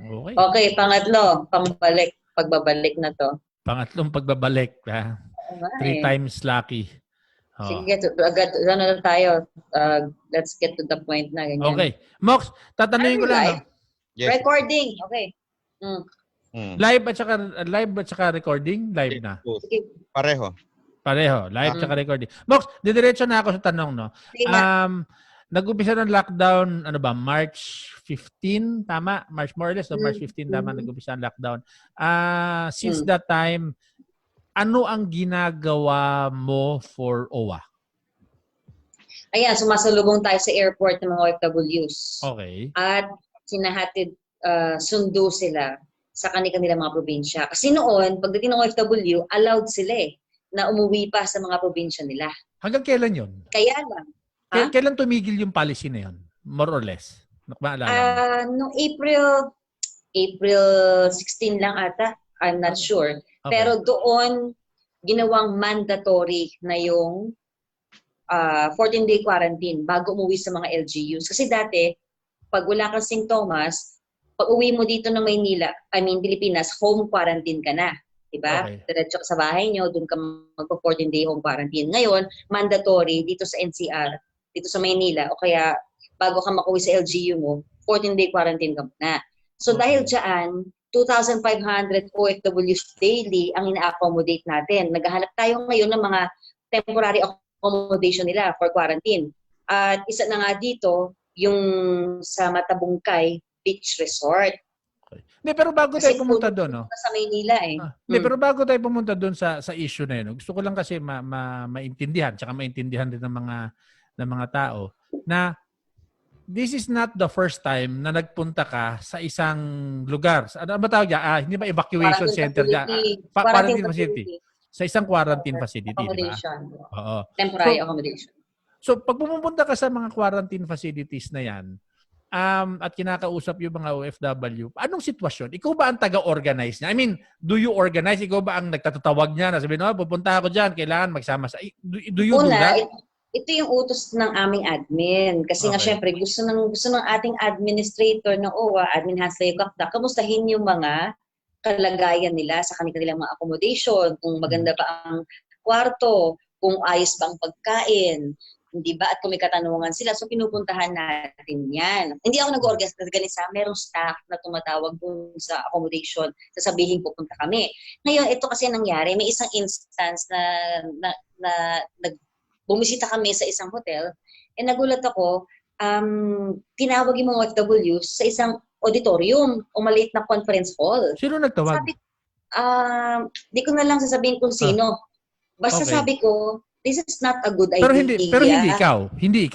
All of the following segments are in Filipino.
Okay. Okay, pangatlo, pagbabalik na to. Pangatlong pagbabalik. Three times lucky. Sige, agad na tayo. Let's get to the point na ganyan. Okay. Mox, tatanungin ko lang. No? Yes. Recording. Okay. Live at saka recording? Live na. Sige. Pareho. Live at saka recording. Mox, didiretso na ako sa tanong, no? Nag-umpisa ng lockdown, March 15, tama? March more or less, no? March 15, tama, nag-umpisa ang lockdown. Since that time, ano ang ginagawa mo for OWA? Ayan, sumasalubong tayo sa airport ng mga OFWs. Okay. At sinahatid sundo sila sa kanilang mga probinsya. Kasi noon, pagdating ng OFW, allowed sila na umuwi pa sa mga probinsya nila. Hanggang kailan yun? Kaya lang. Kailan tumigil yung policy na yun? More or less? Noong April 16 lang ata. I'm not sure. Okay. Pero doon, ginawang mandatory na yung 14-day quarantine bago umuwi sa mga LGUs. Kasi dati, pag wala kang sintomas, pag uwi mo dito ng Maynila, Pilipinas, home quarantine ka na. Diba? Okay. Diretso ka sa bahay nyo, doon ka magpa-14-day home quarantine. Ngayon, mandatory dito sa NCR, dito sa Maynila, o kaya bago ka makuwi sa LGU mo, 14-day quarantine ka muna. So dahil dyan, 2,500 OFWs daily ang ina-accommodate natin. Naghahanap tayo ngayon ng mga temporary accommodation nila for quarantine. At isa na nga dito, yung sa Matabungkay Beach Resort. Okay. Pero bago tayo pumunta doon, no? Sa Maynila Pero bago tayo pumunta doon sa issue na yun, gusto ko lang kasi maintindihan, tsaka maintindihan din ng mga tao na this is not the first time na nagpunta ka sa isang lugar. Ano ba tawag niya? Hindi ba evacuation center diyan? Quarantine facility. Sa isang quarantine facility, di ba? Oo. Temporary accommodation. So, pag pumunta ka sa mga quarantine facilities na yan, at kinakausap yung mga OFW, anong sitwasyon? Ikaw ba ang taga-organize niya? I mean, do you organize? Ikaw ba ang nagtatawag niya na sabihin, pupunta ako dyan, kailangan magsama sa... Do you do that? Ito yung utos ng aming admin. Kasi nga syempre, gusto ng ating administrator ng OWA, Admin Hasley Kakda, kamustahin yung mga kalagayan nila sa kanilang mga accommodation, kung maganda ba ang kwarto, kung ayos ba ang pagkain, hindi ba? At kung may katanungan sila, so pinupuntahan natin yan. Hindi ako nag-organisa, merong staff na tumatawag dun sa accommodation, sasabihin pupunta kami. Ngayon, ito kasi nangyari, may isang instance na bumisita kami sa isang hotel, nagulat ako, tinawag yung mga OFWs sa isang auditorium o maliit na conference hall. Sino nagtawag? Sabi, di ko na lang sasabihin kung sino. Basta sabi ko, this is not a good idea. Pero hindi ikaw. Hindi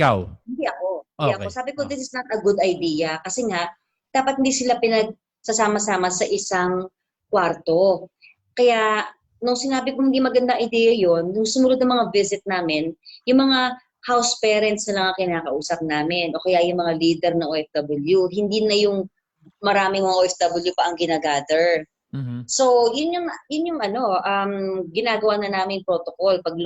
ako. Sabi ko, this is not a good idea. Kasi nga, dapat hindi sila pinagsasama-sama sa isang kwarto. Kaya, nung sinabi kong hindi maganda idea yon, nung sumunod ng mga visit namin, yung mga house parents na lang ang kinakausap namin o kaya yung mga leader ng OFW, hindi na yung maraming mga OFW pa ang ginagather. Mm-hmm. So, yun yung ginagawa na namin protocol pag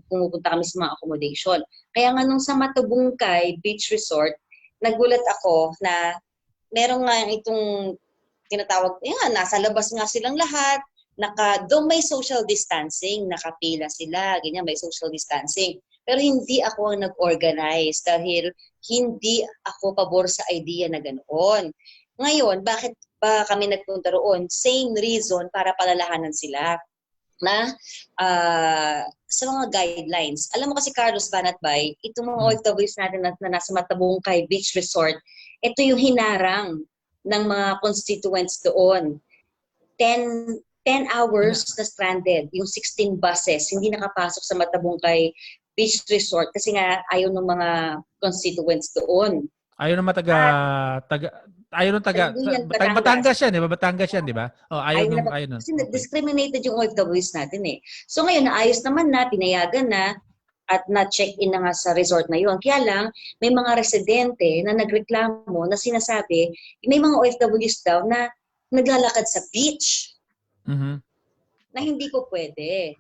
pumupunta kami sa mga accommodation. Kaya nga nung sa Matabungkay Beach Resort, nagulat ako na meron nga itong tinatawag, nasa labas nga silang lahat, doon may social distancing, nakapila sila, ganyan, may social distancing. Pero hindi ako ang nag-organize dahil hindi ako pabor sa idea na ganoon. Ngayon, bakit ba kami nagpunta roon? Same reason para palalahanan sila na sa mga guidelines. Alam mo kasi, Carlos Banatbay, itong mga OFWs natin na nasa Matabungkay Beach Resort, ito yung hinarang ng mga constituents doon. 10 hours na stranded, yung 16 buses, hindi nakapasok sa Matabungkay Beach Resort kasi nga ayaw ng mga constituents doon. Ayaw ng Batangas yan, di ba? Batangas yan, di ba? Ayaw nun. Kasi discriminated yung OFWs natin eh. So ngayon, naayos naman na, pinayagan na, at na-check-in na nga sa resort na yun. Kaya lang, may mga residente na nagreklamo na sinasabi, may mga OFWs daw na naglalakad sa beach. Mm-hmm. Na hindi ko pwede.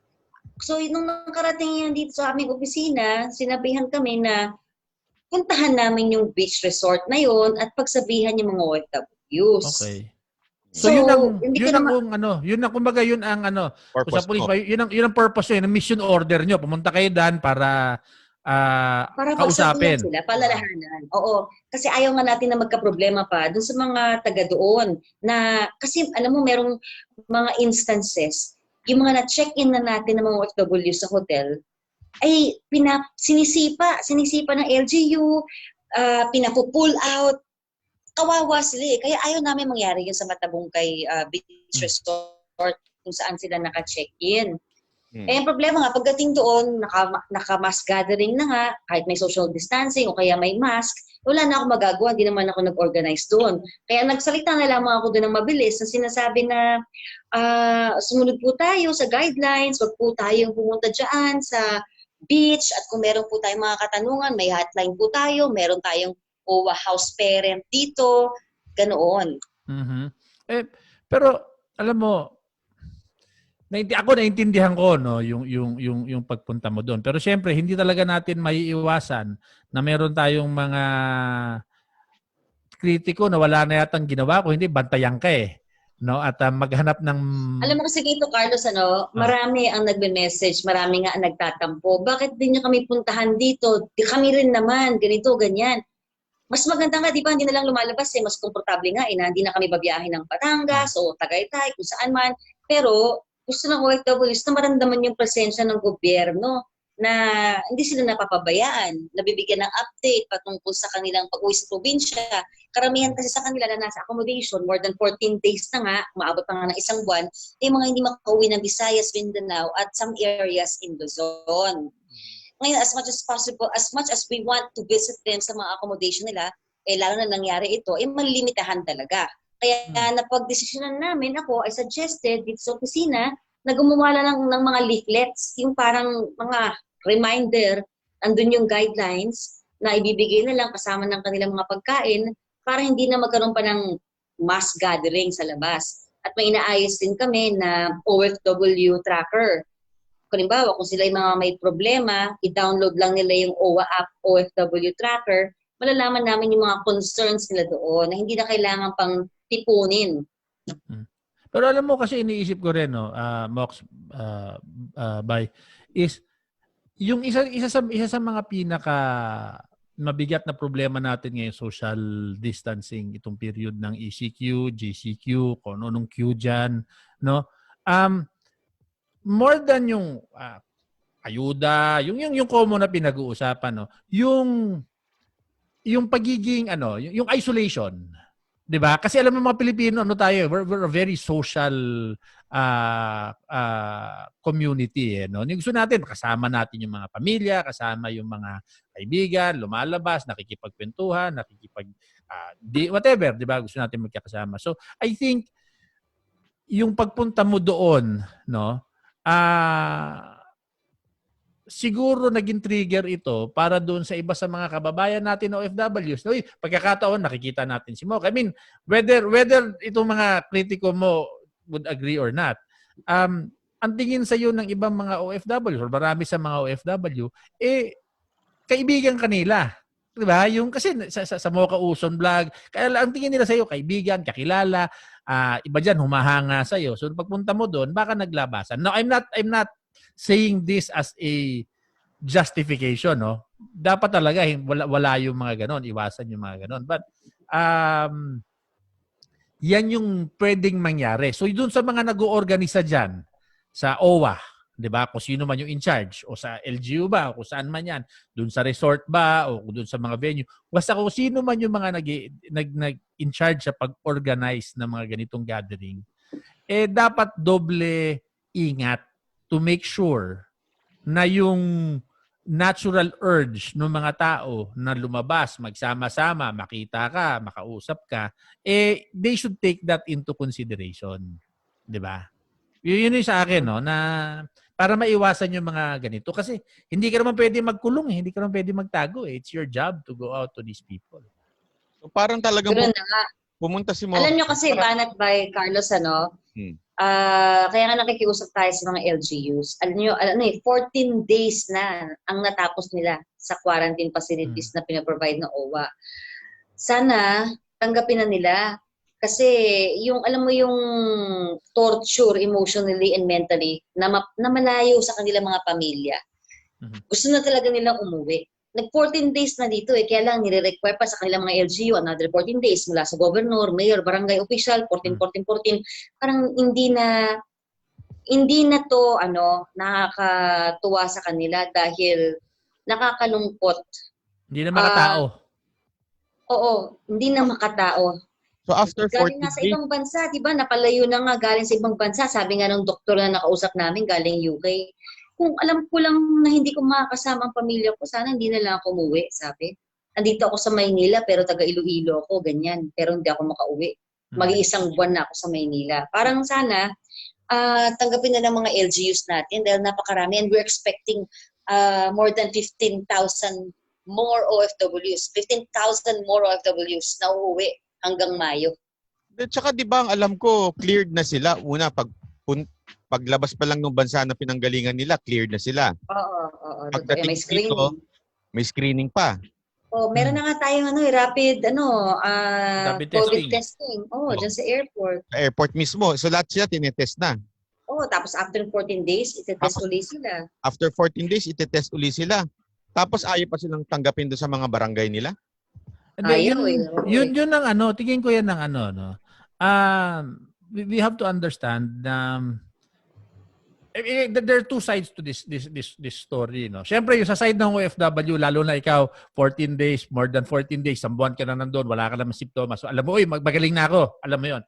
So, nung nakarating yan dito sa aming opisina, sinabihan kami na puntahan namin yung beach resort na yun at pagsabihan yung mga OFWs. Okay. So, So, yun hindi ka ang naman, kung ano, yun ang kumbaga yun ang ano, kung sa Purpose police mo. ba, yun ang purpose yun, ang mission order nyo. Pumunta kayo dyan para para pagsabihan kausapin. sila, palalahanan. Oo, kasi ayaw nga natin na magka-problema pa dun sa mga taga doon na, kasi alam mo, merong mga instances, yung mga na-check-in na natin ng mga OFW sa hotel, ay sinisipa ng LGU, pinapu-pull out, kawawa sila eh. Kaya ayaw namin mangyari yun sa Matabungkay Beach Resort kung saan sila naka-check-in. Eh, ang problema nga, pagdating doon, naka-mask gathering na nga, kahit may social distancing o kaya may mask, wala na ako magagawa, hindi naman ako nag-organize doon. Kaya nagsalita na lamang ako doon ng mabilis na sinasabi na sumunod po tayo sa guidelines, wag po tayong pumunta dyan sa beach at kung meron po tayong mga katanungan, may hotline po tayo, meron tayong OWA house parent dito, ganoon. Mhm. Pero alam mo, ako naintindihan ko no yung pagpunta mo doon. Pero siyempre hindi talaga natin maiiwasan na meron tayong mga kritiko na wala na yatang ginawa kung hindi bantayan ka eh. No? At maghanap ng Alam mo kasi dito, Carlos, marami ang nagme-message, marami nga ang nagtatampo. Bakit din niyo kami puntahan dito? Kami rin naman, ganito, ganyan. Mas maganda nga, di ba, hindi na lang lumalabas eh. Mas komportable nga eh, na hindi na kami babiyahin ng Batangas o Tagaytay, kung saan man. Pero gusto ng OFWs na maramdaman yung presensya ng gobyerno na hindi sila napapabayaan, nabibigyan ng update patungkol sa kanilang pag-uwi sa probinsya. Karamihan kasi sa kanila na nasa accommodation, more than 14 days na nga, maabot na nga ng isang buwan, yung mga hindi makauwi ng Visayas, Mindanao, at some areas in Luzon. Ngayon, as much as possible, as much as we want to visit them sa mga accommodation nila, lalo na nangyari ito, malimitahan talaga. Kaya napag-desisyonan namin, ako, I suggested dito sa opisina, na gumawa lang ng mga leaflets, yung parang mga reminder, andun yung guidelines na ibibigay na lang kasama ng kanilang mga pagkain para hindi na magkaroon pa ng mass gathering sa labas. At may inaayos din kami na OFW tracker. Kung halimbawa, kung sila yung mga may problema, i-download lang nila yung OWA app, OFW tracker, malalaman namin yung mga concerns nila doon na hindi na kailangan pang tipunin. Pero alam mo kasi iniisip ko rin no, Mox Bay, is yung isa sa mga pinaka mabigat na problema natin ngayon, social distancing, itong period ng ECQ, GCQ, kung anong Q dyan, no? More than yung ayuda, yung common na pinag-uusapan, no? Yung pagiging yung isolation. 'Di ba? Kasi alam mo mga Pilipino, we're a very social community no. Yung gusto natin kasama natin yung mga pamilya, kasama yung mga kaibigan, lumalabas, nakikipagkwentuhan, whatever, 'di ba? Gusto natin magkakasama. So, I think yung pagpunta mo doon, no? Siguro naging trigger ito para doon sa iba sa mga kababayan natin OFWs. Uy, pagkakataon nakikita natin si Mo. I mean, whether itong mga kritiko mo would agree or not, ang tingin sa iyo ng ibang mga OFWs or marami sa mga OFW, kaibigan kanila. 'Di ba? Yung kasi sa Mocha Uson vlog, kaya ang tingin nila sa iyo kaibigan, kakilala, iba diyan humahanga sa iyo. So pagpunta mo doon, baka naglabasan. Now, I'm not saying this as a justification, no? Dapat talaga wala yung mga ganon, iwasan yung mga ganon. But yan yung pwedeng mangyari. So doon sa mga nag-oorganisa diyan sa OWA, 'di ba? Kung sino man yung in charge o sa LGU ba o kung saan man yan, doon sa resort ba o doon sa mga venue. Basta kung sino man yung mga nag in charge sa pag-organize ng mga ganitong gathering, dapat doble ingat to make sure na yung natural urge ng mga tao na lumabas, magsama-sama, makita ka, makausap ka, they should take that into consideration. 'Di ba? Yun yung sa akin, no, na para maiwasan yung mga ganito. Kasi hindi ka naman pwede magkulong, hindi ka naman pwede magtago. It's your job to go out to these people. So parang talagang pumunta si Mo. Alam nyo kasi, Banat by Carlos, kaya nga nakikiusap tayo sa mga LGUs. Alam nyo, 14 days na ang natapos nila sa quarantine facilities na pinaprovide ng OWA. Sana tanggapin na nila Kasi yung alam mo yung torture emotionally and mentally na malayo sa kanilang mga pamilya. Mhm. Gusto na talaga nilang umuwi. Nag 14 days na dito kaya lang nire-require pa sa kanilang mga LGU another 14 days mula sa governor, mayor, barangay official, 14, 14, 14. Parang hindi na to nakakatuwa sa kanila dahil nakakalungkot. Hindi na Ah, makatao. oo, hindi na makatao. So after Galing 14 nga sa days, ibang bansa, 'di ba? Napalayo na nga galing sa ibang bansa. Sabi nga ng doktor na nakausap namin galing UK. Kung alam ko lang na hindi ko makakasama ang pamilya ko, sana hindi na lang ako umuwi, sabi. Andito ako sa Maynila pero taga Iloilo ako, ganyan. Pero hindi ako makauwi. Mag-iisang buwan na ako sa Maynila. Parang sana tanggapin na ng mga LGUs natin dahil napakarami and we're expecting more than 15,000 more OFWs. 15,000 more OFWs na uuwi hanggang Mayo. tsaka di ba ang alam ko, cleared na sila. Una, paglabas pa lang ng bansa na pinanggalingan nila, cleared na sila. Oo. Pagdating May screening. dito, may screening pa. Oh, meron na nga tayong Rapid COVID testing. testing. Oh, dyan sa airport. Sa airport mismo. So lahat sila tinetest na. Oh, tapos after 14 days, itetest Tapos- ulit sila. After 14 days, itetest uli sila. Tapos ayaw pa silang tanggapin doon sa mga barangay nila. Hindi, Ayaw yun ang tingin ko yan ng no. We have to understand there are two sides to this story, no. Syempre yung sa side ng OFW, lalo na ikaw 14 days, more than 14 days, isang buwan ka na nandoon, wala ka namang symptoms. So alam mo, magaling na ako. Alam mo 'yon.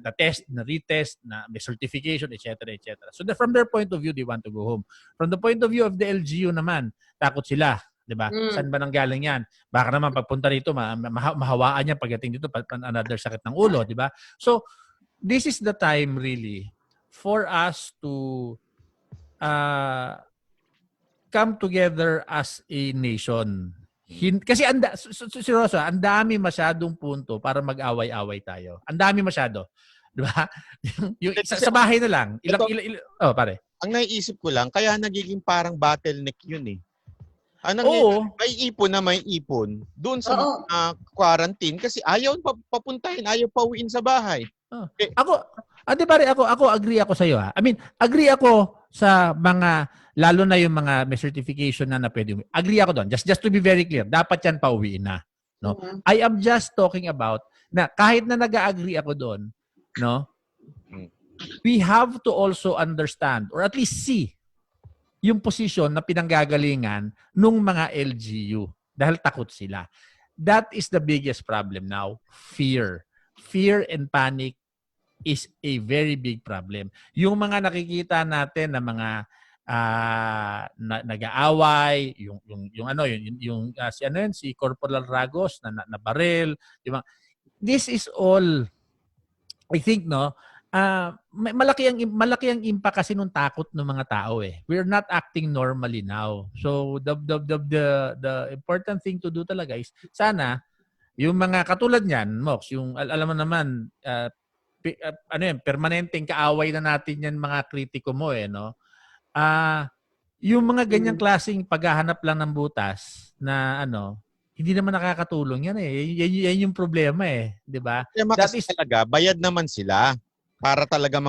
Na test, na retest, na may certification, etc., etc. So from their point of view, they want to go home. From the point of view of the LGU naman, takot sila. 'Di ba? Saan ba nanggaling 'yan? Baka naman pagpunta rito mahawaan niya pagdating dito another sakit ng ulo, 'di ba? So this is the time really for us to come together as a nation. Kasi seryoso, ang dami masyadong punto para mag-away-away tayo. Ang dami masyado. 'Di ba? yung sa bahay na lang. Pare. Ang naiisip ko lang, kaya nagiging parang bottleneck yun eh. May ipon doon sa mga quarantine kasi ayaw papuntahin, ayaw pauwiin sa bahay. Ako agree ako sa iyo ha. I mean, agree ako sa mga lalo na yung mga may certification na pwede. Agree ako doon. Just to be very clear, dapat yan pauwiin na, no? I am just talking about na kahit na nag-agree ako doon, no? We have to also understand or at least see yung posisyon na pinanggagalingan nung mga LGU dahil takot sila. That is the biggest problem now. Fear and panic is a very big problem. Yung mga nakikita natin na mga nag-aaway, si Corporal Ragos na baril, diba? This is all I think malaki ang impact kasi nung takot ng mga tao eh. We're not acting normally now. So the important thing to do talaga is sana yung mga katulad niyan, Mox, yung alam mo naman permanenteng kaaway na natin yan mga kritiko mo no. Yung mga ganyang klaseng paghahanap lang ng butas na hindi naman nakakatulong yan eh. Yan yung problema eh, 'di ba? That is talaga bayad naman sila para talaga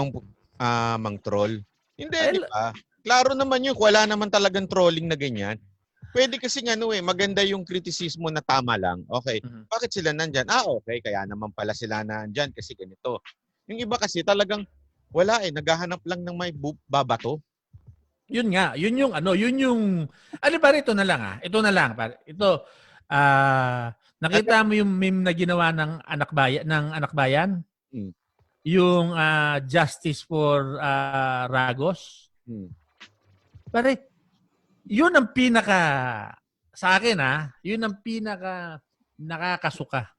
mang-troll. Hindi, di ba? Klaro naman yun, wala naman talagang trolling na ganyan. Pwede kasi maganda yung kritisismo na tama lang. Okay, bakit sila nandyan? Okay, kaya naman pala sila nandyan kasi ganito. Yung iba kasi talagang wala naghahanap lang ng may babato. Yun nga, yun yung ito na lang Ito na lang pare. Ito nakita mo yung meme na ginawa ng anak bayan? Yung Justice for Ragos. Pare, yun ang sa akin yun ang pinaka nakakasuka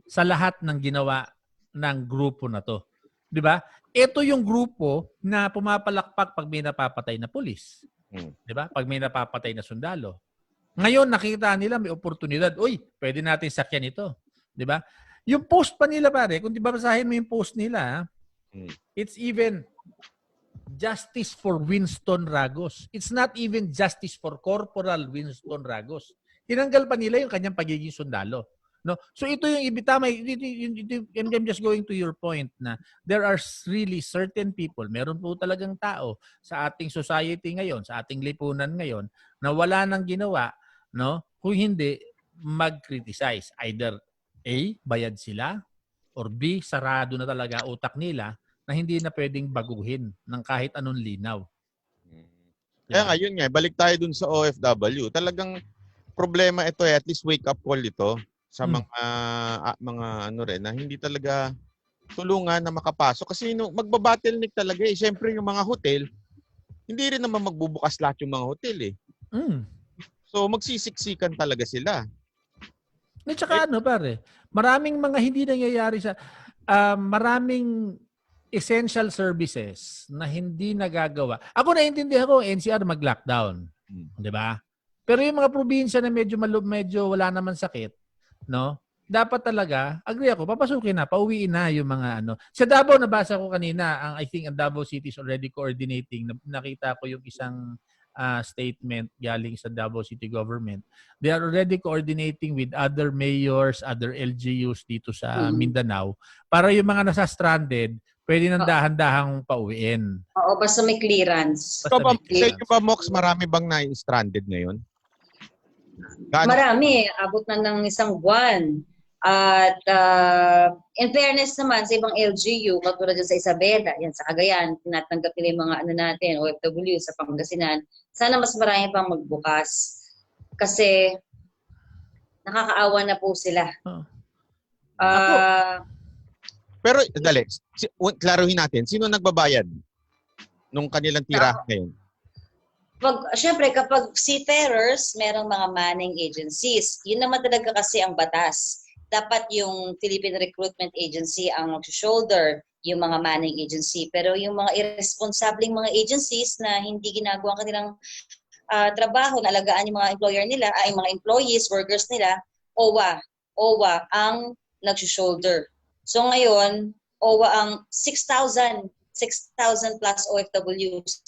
sa lahat ng ginawa ng grupo na to. 'Di ba? Ito yung grupo na pumapalakpak pag may napapatay na pulis. 'Di ba? Pag may napapatay na sundalo. Ngayon nakita nila may oportunidad. Uy, pwede natin sakyan ito. 'Di ba? Yung post pa nila pare, kung di ba basahin mo yung post nila, it's even justice for Winston Ragos. It's not even justice for Corporal Winston Ragos. Tinanggal pa nila yung kanyang pagiging sundalo. No? So ito yung ibitama, I'm just going to your point na there are really certain people, meron po talagang tao sa ating society ngayon, sa ating lipunan ngayon na wala nang ginawa, no? Kung hindi mag-criticize. Either A, bayad sila, or B, sarado na talaga utak nila na hindi na pwedeng baguhin ng kahit anong linaw. Kaya nga, yun nga, balik tayo dun sa OFW. Talagang problema ito at least wake up call ito sa mga ano rin na hindi talaga tulungan na makapasok kasi magba-bottleneck talaga eh. Siyempre yung mga hotel, hindi rin naman magbubukas lahat yung mga hotel eh. So magsisiksikan talaga sila. At saka pare, maraming mga hindi nangyayari sa maraming essential services na hindi nagagawa. Ako naiintindihan ko NCR mag-lockdown, 'di ba? Pero yung mga probinsya na medyo wala naman sakit, no? Dapat talaga, agree ako, papasukin na, pauwiin na yung mga ano. Sa Davao nabasa ko kanina, I think ang Davao City is already coordinating. Nakita ko yung isang statement galing sa Davao City government. They are already coordinating with other mayors, other LGUs dito sa Mindanao para yung mga nasa stranded, pwede nang dahan-dahang pauwiin. Oo, basta may clearance. Sa inyo ba, Mox, marami bang na-stranded ngayon? Marami. Abot na ng isang buwan. At in fairness naman sa ibang LGU, katulad dyan sa Isabela, yan sa Cagayan, tinatanggap nila yung mga ano natin, OFW sa Pangasinan, sana mas marami pang magbukas. Kasi nakakaawa na po sila. Pero, dali, klaruhin natin, sino nagbabayad nung kanilang tirahan ngayon? Siyempre, kapag seafarers, merong mga manning agencies. Yun naman talaga kasi ang batas. Dapat yung Philippine Recruitment Agency ang mag-shoulder yung mga manning agency. Pero yung mga irresponsibleng mga agencies na hindi ginagawa ang kanilang trabaho, na alagaan yung mga employer nila, ay mga employees, workers nila, OWA ang nag-shoulder. So ngayon, OWA ang 6,000 plus OFWs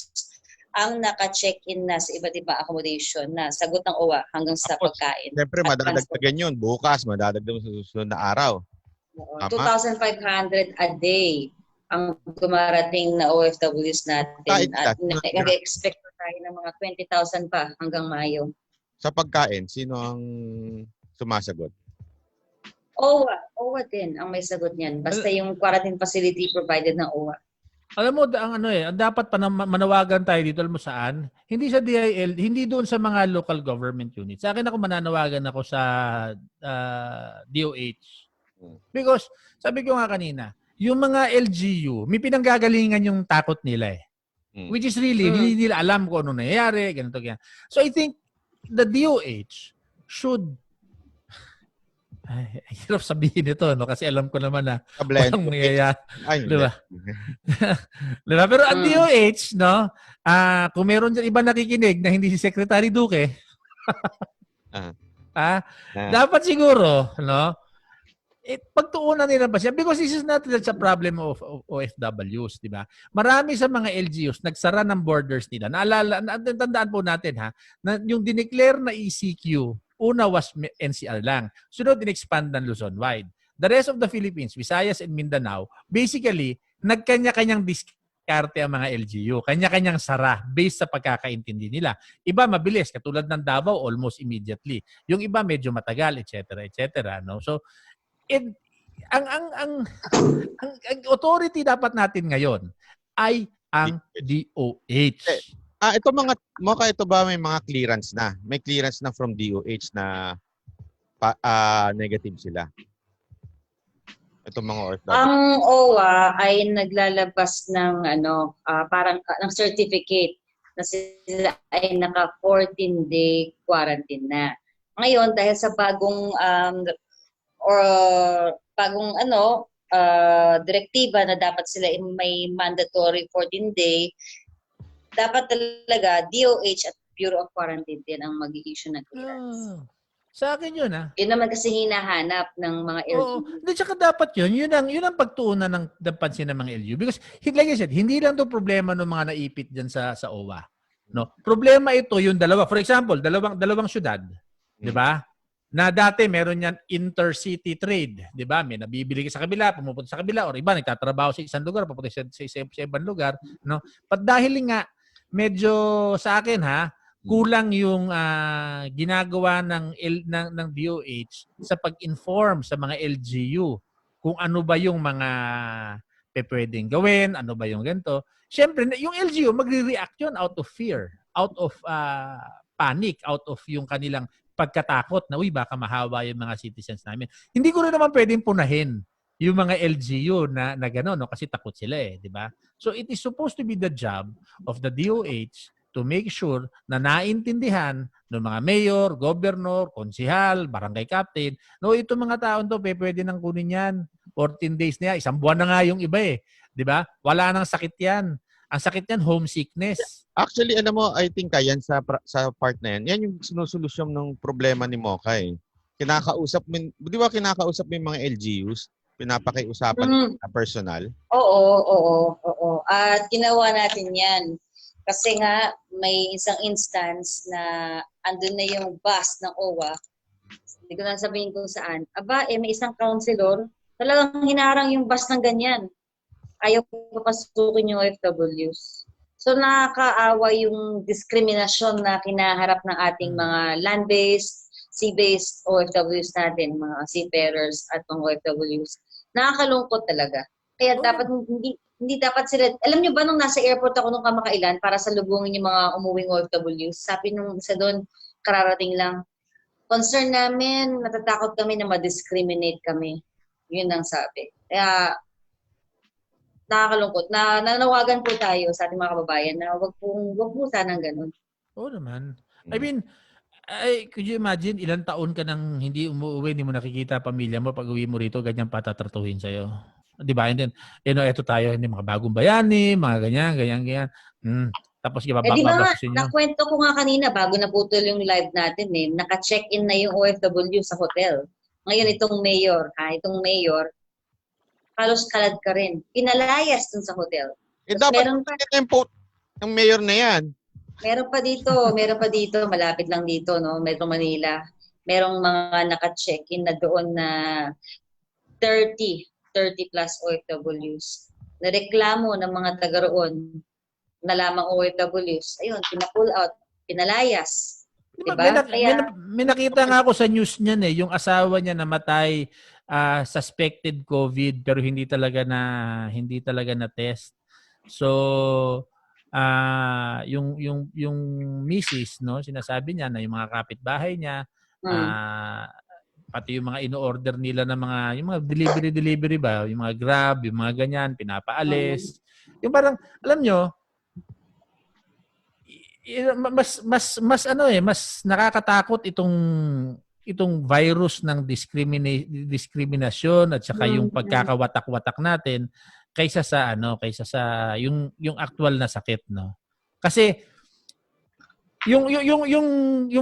ang naka-check-in na sa iba't ibang accommodation na sagot ng OWA hanggang sa pagkain. Siyempre, madadagdagan yun. Bukas, madadagdagan sa susunod na araw. 2,500 a day ang dumarating na OFWs natin. At nag-expect tayo ng mga 20,000 pa hanggang Mayo. Sa pagkain, sino ang sumasagot? OWA din ang may sagot niyan. Basta yung quarantine facility provided ng OWA. Alam mo, ang dapat manawagan tayo dito, alam mo saan? Hindi sa DIL, hindi doon sa mga local government units. Sa akin ako mananawagan ako sa DOH. Because, sabi ko nga kanina, yung mga LGU, may pinanggagalingan yung takot nila eh. Which is really, hindi nila alam kung ano nangyayari, ganito, ganyan. So I think the DOH should hirap sabihin ito, no? Kasi alam ko naman na walang mangyayari. Diba? Diba? Pero ang DOH, no? Kung meron dyan iba nakikinig na hindi si Secretary Duque, dapat siguro, no? Pagtuunan nila ba siya? Because this is not just a problem of OFWs, di ba? Marami sa mga LGUs nagsara ng borders nila. Tandaan po natin ha, na yung dineclare na ECQ, una was NCR lang. Sunod, in-expand ng Luzon-wide. The rest of the Philippines, Visayas and Mindanao, basically, nagkanya-kanyang diskarte ang mga LGU. Kanya-kanyang sara based sa pagkakaintindi nila. Iba mabilis, katulad ng Davao, almost immediately. Yung iba medyo matagal, etc. etc. No? So, ang authority dapat natin ngayon ay ang DOH. Ito ito ba may mga clearance na? May clearance na from DOH na negative sila? Ito mga OFW. Ang OWA ay naglalabas ng parang ng certificate na sila ay naka 14-day quarantine na. Ngayon dahil sa bagong direktiba na dapat sila may mandatory 14-day, dapat talaga DOH at Bureau of Quarantine din ang mag-i-issue ng clearance. Sa akin yun Yun naman kasi hinahanap ng mga LGU. Hindi, tsaka dapat yun ang pagtuunan ng pansin ng mga LGU. Because, like I said, hindi lang to problema ng mga naipit dyan sa OWA. No? Problema ito yung dalawa. For example, dalawang syudad. Di ba? Na dati meron yan intercity trade, 'di ba? May nabibili ka sa kabila, pumupunta sa kabila, or iba nagtatrabaho sa isang lugar, pupunta sa ibang lugar, no? Dahil nga medyo sa akin kulang yung ginagawa ng DOH sa pag-inform sa mga LGU kung ano ba yung mga pwedeng gawin, ano ba yung ganito. Siyempre, yung LGU magre-react yun out of fear, out of panic, out of yung kanilang pagkatakot na, uy, baka mahawa yung mga citizens namin. Hindi ko rin naman pwedeng punahin yung mga LGU na gano'n, no? Kasi takot sila di ba? So it is supposed to be the job of the DOH to make sure na naintindihan ng mga mayor, governor, konsihal, barangay captain, no, itong mga taon to, pwede nang kunin yan. 14 days na yan, isang buwan na nga yung iba di ba? Wala nang sakit yan. Ang sakit yan, homesickness. Actually, alam mo, I think yan sa part na yan yung sinusolusyon ng problema ni Mocha Kinakausap mo, di ba kinakausap mo yung mga LGUs? Pinapakiusapan na personal? Oo. At ginawa natin yan. Kasi nga, may isang instance na andun na yung bus ng OWA. Hindi ko na sabihin kung saan. May isang councilor, talagang hinarang yung bus ng ganyan. Ayaw papasukin yung OFWs. So nakakaawa yung diskriminasyon na kinaharap ng ating mga land-based, sea-based OFWs natin, mga seafarers at mga OFWs. Nakakalungkot talaga. Kaya dapat hindi dapat sila, alam niyo ba nung nasa airport ako nung kamakailan para salubungin yung mga umuwing OFWs, sabi nung isa doon, kararating lang, concern namin, natatakot kami na ma-discriminate kami. Yun ang sabi. Kaya nakakalungkot. Nanawagan po tayo sa ating mga kababayan na wag po sanang ganun. Oo naman. I mean, could you imagine ilang taon ka nang hindi umuwi, hindi mo nakikita pamilya mo, pag uwi mo rito, ganyan patatratuhin sa'yo. Di ba? And then, ito tayo, hindi mga bagong bayani, mga ganyan. Tapos di ba nakwento ko nga kanina, bago naputol yung live natin naka-check-in na yung OFW sa hotel. Ngayon itong mayor, halos kalad ka rin. Pinalayas dun sa hotel. Dapat yung mayor na yan. Meron pa dito, malapit lang dito, no? Metro Manila. Merong mga naka-check-in na doon na 30 plus OFWs. Nareklamo ng mga taga roon na lamang OFWs. Ayun, pina-pull out, pinalayas. Diba? May nakita nga ako sa news niyan yung asawa niya namatay suspected COVID pero hindi talaga na test. So yung misis, no, sinasabi niya na yung mga kapitbahay niya pati yung mga ino-order nila ng mga yung mga delivery ba, yung mga Grab, yung mga ganyan, pinapaalis. Yung parang alam nyo, mas nakakatakot itong virus ng diskriminasyon at saka yung pagkakawatak-watak natin kaysa sa yung actual na sakit, no. Kasi yung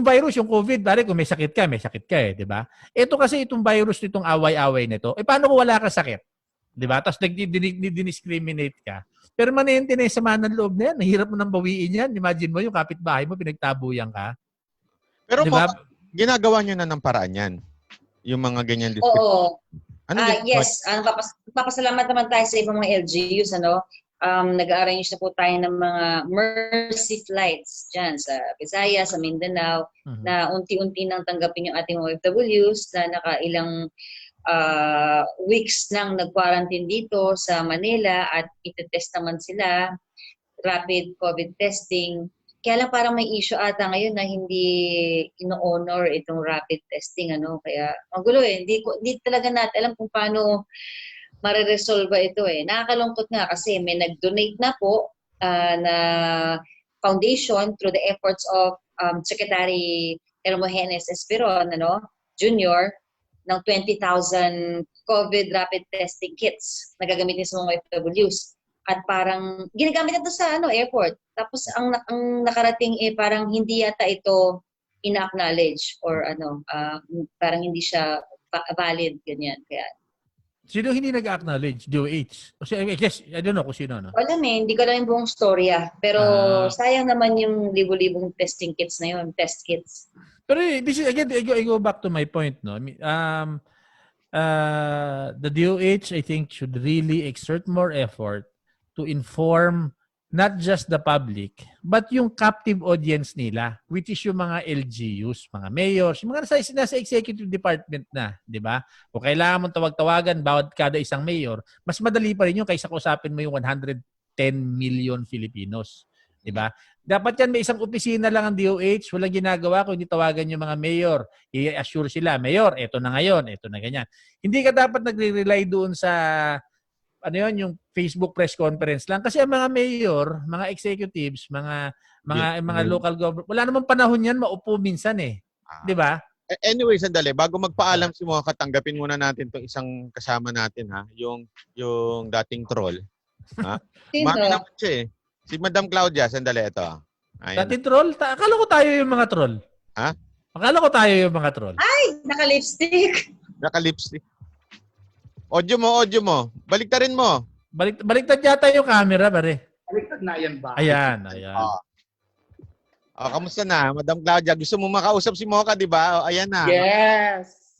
virus, yung COVID, pare kung may sakit ka, di ba? Ito kasi itong virus nitong away-away nito, paano kung wala kang sakit? Di ba? Tapos nag-discriminate ka. Permanente na yung sama ng loob na yan. Nahirap mo nang bawiin yan. Imagine mo yung kapitbahay mo, pinagtabuyan ka. Pero diba? Ginagawa nyo na ng paraan yan. Yung mga ganyan Oo. Yes. Papasalamat naman tayo sa ibang mga LGUs. Nag-arrange na po tayo ng mga mercy flights dyan sa Visayas, sa Mindanao, na unti-unti nang tanggapin yung ating OFWs na nakailang weeks nang nag-quarantine dito sa Manila at itetest naman sila, rapid COVID testing. Kaya lang parang may issue ata ngayon na hindi ino-honor itong rapid testing. Kaya magulo Hindi talaga natin alam kung paano mariresolve ito Nakakalungkot nga kasi may nag-donate na po na foundation through the efforts of Secretary Hermogenes Esperon, Junior, ng 20,000 COVID rapid testing kits na gagamitin sa mga OFWs. At parang ginagamit ito sa airport. Tapos ang nakarating parang hindi yata ito ina-acknowledge or parang hindi siya valid ganyan. Kaya sino hindi nag-acknowledge? DOH? Kasi I guess, I don't know kung sino, no? Wala hindi ko alam yung buong storya. Pero sayang naman yung libo-libong testing kits na yun, test kits. Pero this is again, I go back to my point, no. I mean, the DOH, I think, should really exert more effort to inform not just the public, but yung captive audience nila, which is yung mga LGUs, mga mayors, yung mga nasa executive department na, di ba? Kung kailangan mong tawag-tawagan bawat kada isang mayor, mas madali pa rin yung kaysa kausapin mo yung 110 million Filipinos. Di ba? Dapat yan may isang opisina lang ang DOH, walang ginagawa kung hindi tawagan yung mga mayor. I-assure sila, mayor, eto na ngayon, eto na ganyan. Hindi ka dapat nagre-rely doon sa ano yun, yung Facebook press conference lang. Kasi ang mga mayor, mga executives, mga local government, wala namang panahon yan, maupo minsan eh. Di ba? Anyway, sandali, bago magpaalam si Mocha, tanggapin muna natin itong isang kasama natin, ha? Yung dating troll. Ha? Mami naman siya eh. Si Madam Claudia, sandali ito. Dating troll? Akala ko tayo yung mga troll. Ha? Akala ko tayo yung mga troll. Ay, naka-lipstick. Naka-lipstick. Audio mo. Baliktarin mo. Baliktad yata yung camera, pare. Baliktad na yan ba? Ayan. Kamusta na, Madam Claudia? Gusto mo makausap si Mocha, di ba? Ayan na. Yes.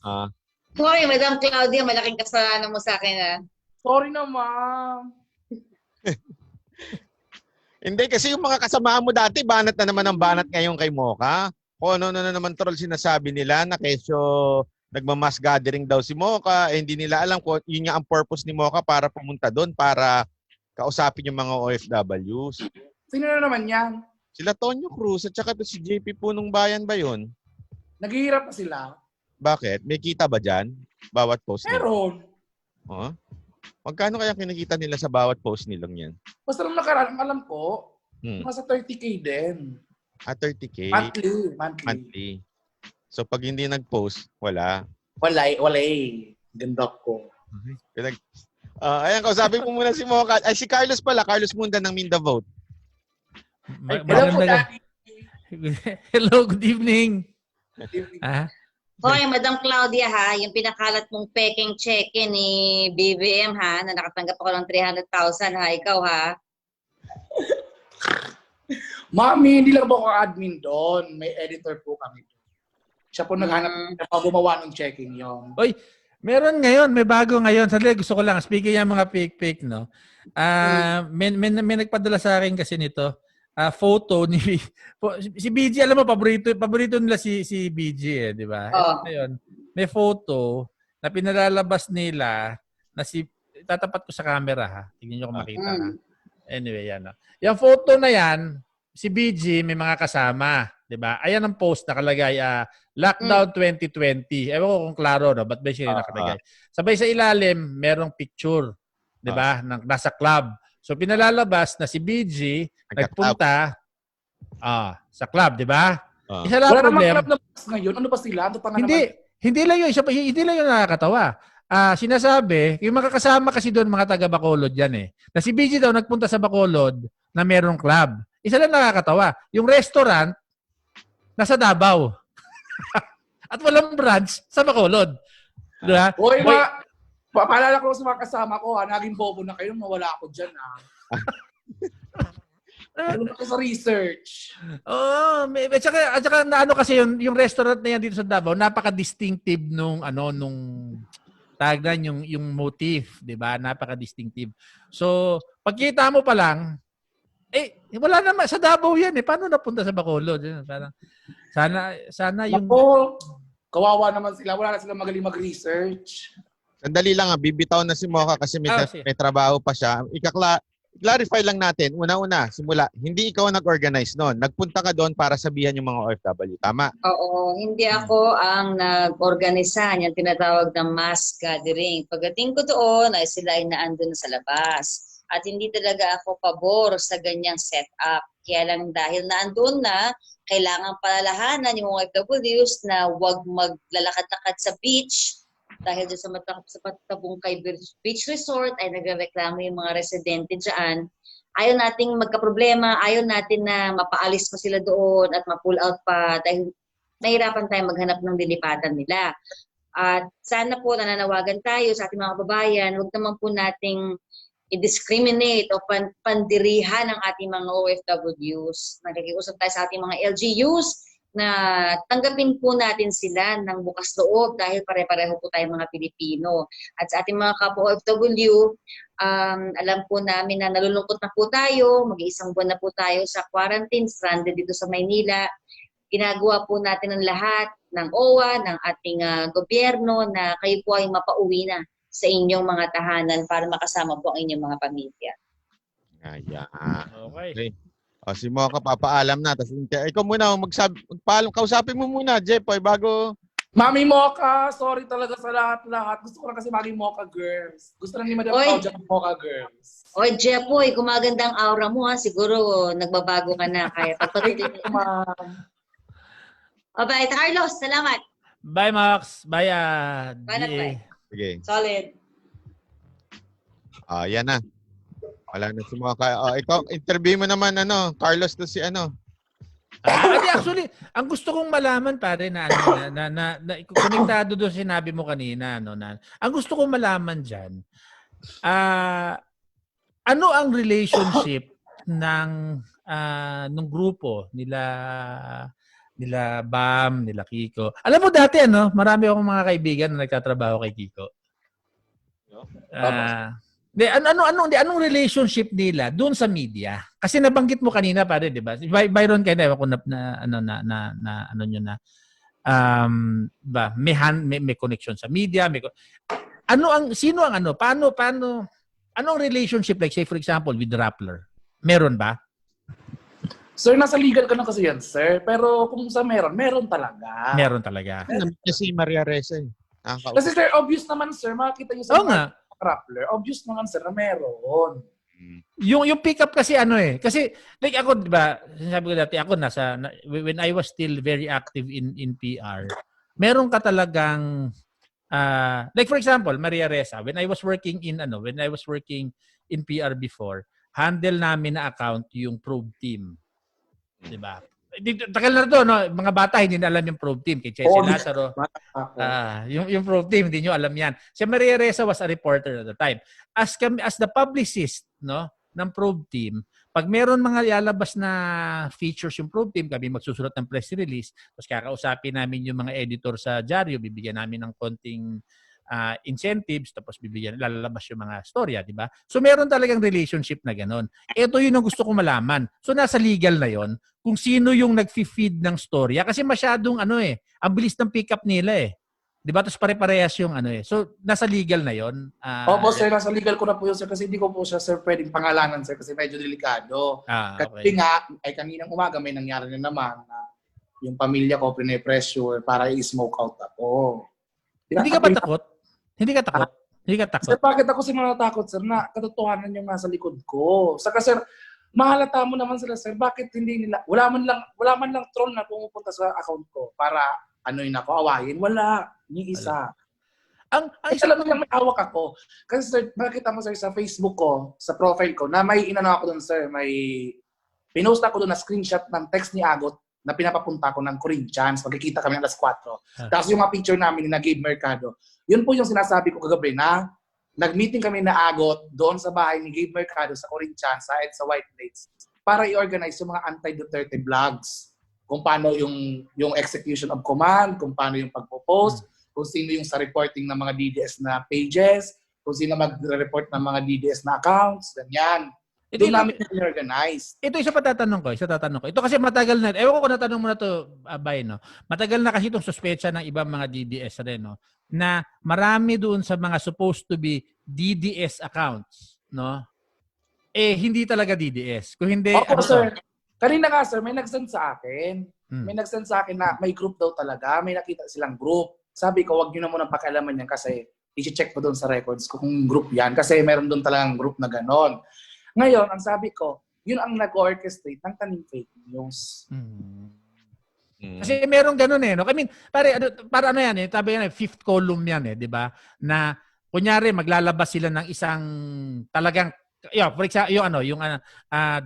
Sorry, Madam Claudia, malaking kasalanan mo sa akin, ha? Sorry na, ma'am. Hindi, kasi yung mga kasamaan mo dati, banat na naman ang banat ngayon kay Mocha. O ano na naman troll sinasabi nila na kesyo nagmamass gathering daw si Mocha, hindi nila alam kung yun nga ang purpose ni Mocha para pumunta doon para kausapin yung mga OFWs. Sino na naman yan? Sila Tonyo Cruz at saka to si JP Punong Bayan ba yun? Naghihirap pa sila? Bakit? May kita ba dyan? Bawat post nila? Meron. Magkano kaya kinikita nila sa bawat post nilang yan? Basta nung nakaraan, alam ko, nasa 30K din. 30K? Monthly. So pag hindi nag-post, wala. Wala eh. Ganda ko. Ayan, kausapin mo muna si Mocha. Ay, si Carlos pala. Carlos Munda ng Minda Vote. Hello, good evening. Hoy, Madam Claudia, ha, yung pinakalat mong peking cheque ni BBM, ha, na nakatanggap ako ng 300,000, ha, ikaw, ha? Mami, hindi lang ba ako admin doon? May editor po kami doon. Siya po naghanap na gumawa ng checking yon. Oy, meron ngayon, may bago ngayon. Sandali, gusto ko lang, speaking yung mga fake, no? May nagpadala sa akin kasi nito. Photo ni si BG, alam mo paborito nila si BG eh, di ba? Ngayon, may photo na pinalalabas nila na tatapat ko sa camera ha. Tingnan niyo kung makita ha. Anyway, yan. Yung photo na yan, si BG may mga kasama, di ba? Ayan ang post nakalagay Lockdown 2020. Ewan ko kung klaro no, ba't ba siya nakalagay? Sabay sa ilalim, merong picture, di ba? Nasa club. So pinalalabas na si BG nagpunta sa club, di ba? Isa lang wala problem. Wala naman ngayon. Ano ba sila? Hindi lang yun. Hindi lang yun nakakatawa. Sinasabi, yung makakasama kasi doon mga taga Bacolod yan eh. Na si BG daw nagpunta sa Bacolod na merong club. Isa lang nakakatawa. Yung restaurant nasa Davao. At walang branch sa Bacolod. Diba? Hoy, paalala ko sa mga kasama ko, naging bobo na kayo, mawala ako dyan, Ano na sa research? At saka ano kasi yung restaurant na yan dito sa Davao, napaka-distinctive nung tagdan yung motif, 'di ba? Napaka-distinctive. So, pagkita mo pa lang, wala naman sa Davao yan eh. Paano napunta sa Bacolod? Parang sana yung kawawa naman sila, wala na sila magaling mag-research. Sandali lang bibitaw na si Mocha kasi may trabaho pa siya. Clarify lang natin, una-una, simula, hindi ikaw ang nag-organize noon. Nagpunta ka doon para sabihan yung mga OFW. Tama? Oo, hindi ako ang nag-organisa yung tinatawag na mass gathering. Pagdating ko doon, ay sila ay naandun sa labas. At hindi talaga ako pabor sa ganyang setup. Kaya lang dahil naandun na, kailangan palalahanan yung mga OFWs na huwag maglalakad-lakad sa beach. Dahil sa Matabungkay Beach Resort ay nagreklamo yung mga residente dyan. Ayaw nating magkaproblema, ayaw natin na mapaalis pa sila doon at ma-pull out pa dahil nahirapan tayo maghanap ng dilipatan nila. At sana po nananawagan tayo sa ating mga kababayan, huwag naman po nating i-discriminate o pandirihan ng ating mga OFWs. Nakikiusap tayo sa ating mga LGUs na tanggapin po natin sila ng bukas loob dahil pare-pareho po tayong mga Pilipino. At sa ating mga kapwa OFW, alam po namin na nalulungkot na po tayo, mag-iisang buwan na po tayo sa quarantine, stranded dito sa Maynila. Ginagawa po natin ang lahat ng OWA, ng ating gobyerno na kayo po ay mapauwi na sa inyong mga tahanan para makasama po ang inyong mga pamilya. Ayan. Okay. Okay. O, si Mocha, papaalam na. Tapos, ikaw muna, magpaalam. Kausapin mo muna, Jepoy, bago... Mami Mocha, sorry talaga sa lahat-lahat. Gusto ko lang kasi maging Mocha Girls. Gusto lang ni Madam Claudia ng Mocha Girls. Oy, Jepoy, kumagandang aura mo ha. Siguro nagbabago ka na. Kaya pagpatuloy Thank you, ma'am. Bye, Carlos. Salamat. Bye, Max. Bye, Bye, DA. Sige. Solid. Yan na. Wala na si Mocha. Ikaw, interview mo naman, Carlos, to si Actually, ang gusto kong malaman pare na konektado doon sinabi mo kanina ang gusto kong malaman diyan ano ang relationship ng grupo nila Bam, nila Kiko. Alam mo dati marami akong mga kaibigan na nagtatrabaho kay Kiko. Anong relationship nila doon sa media? Kasi nabanggit mo kanina pare, 'di ba? Byron kaya ako may connection sa media, anong relationship like say for example with Rappler? Meron ba? Sir, nasa legal ka na kasi yan, sir. Pero kung sa meron talaga. Meron talaga. Si Maria Reza. Kasi sir, obvious naman, sir. Makikita niyo sa Rappler. Obvious naman, sir, na meron. Yung pick up kasi kasi like ako 'di ba, sinabi ko dati ako when I was still very active in PR. Meron ka talagang like for example, Maria Reza, when I was working in PR before, handle namin na account yung probe team. 'Di ba? Tagal na to, mga bata hindi na alam yung probe team kay Chelsea Lazaro. Yung probe team hindi nyo alam yan. Si Maria Reza was a reporter at the time. As the publicist ng probe team, pag meron mga lalabas na features yung probe team, kami magsusulat ng press release, tapos kakausapin namin yung mga editor sa dyaryo, bibigyan namin ng konting incentives, tapos lalabas yung mga storya, di ba? So meron talagang relationship na gano'n. Ito yun ang gusto kong malaman. So nasa legal na yon kung sino yung nag-feed ng storya. Kasi masyadong ang bilis ng pick up nila Di ba? Tapos pare-parehas yung So nasa legal na yon. Opo, sir. Nasa legal ko na po yun, sir. Kasi hindi ko po siya, sir, pwedeng pangalanan, sir. Kasi medyo delikado. Okay. Kasi nga, kaninang umaga may nangyari na naman na yung pamilya ko pressure para i-smoke out ako. Hindi ka ba takot? Hindi ka takot? Hindi ka takot? Sir, bakit ako si natatakot, sir, na katotohanan yung nasa likod ko? Saka, sir, mahalata mo naman sila, sir, bakit hindi nila, wala man lang troll na pumupunta sa account ko para awayin. Wala. Ni isa. Ang alam mo lang may hawak ako. Kasi, sir, nakita mo, sir, sa Facebook ko, sa profile ko, na may inano ako doon, sir, may pinost ako doon na screenshot ng text ni Agot na pinapapunta ko ng Corinthians. Magkikita kami alas 4. Tapos yung mga picture namin ni Gabe Mercado. Yun po yung sinasabi ko kagabi na nag-meeting kami na Agot doon sa bahay ni Gabe Mercado sa Corinthians at sa White Plains para i-organize yung mga anti-Duterte vlogs. Kung paano yung execution of command, kung paano yung pagpo-post, kung sino yung sa reporting ng mga DDS na pages, kung sino mag-report ng mga DDS na accounts, ganyan. Ito namin i-organize. Ito isa tatanong ko. Ito kasi matagal na. Ewan ko kung natanong mo na to, Bay, Matagal na kasi itong suspecha ng ibang mga DDS rin, na marami doon sa mga supposed to be DDS accounts, hindi talaga DDS. Kung hindi, sir. Kanina nga, sir, may nag-send sa akin. May nag-send sa akin na may group daw talaga. May nakita silang group. Sabi ko, wag nyo na muna pakialaman yan kasi i-check ko doon sa records kung group yan. Kasi meron doon talagang group na ganon. Ngayon, ang sabi ko, yun ang nag-orchestrate ng taning fake news. Kasi merong ganun I mean, para yan sabi yan, fifth column yan di ba? Na kunyari maglalabas sila ng isang talagang for example,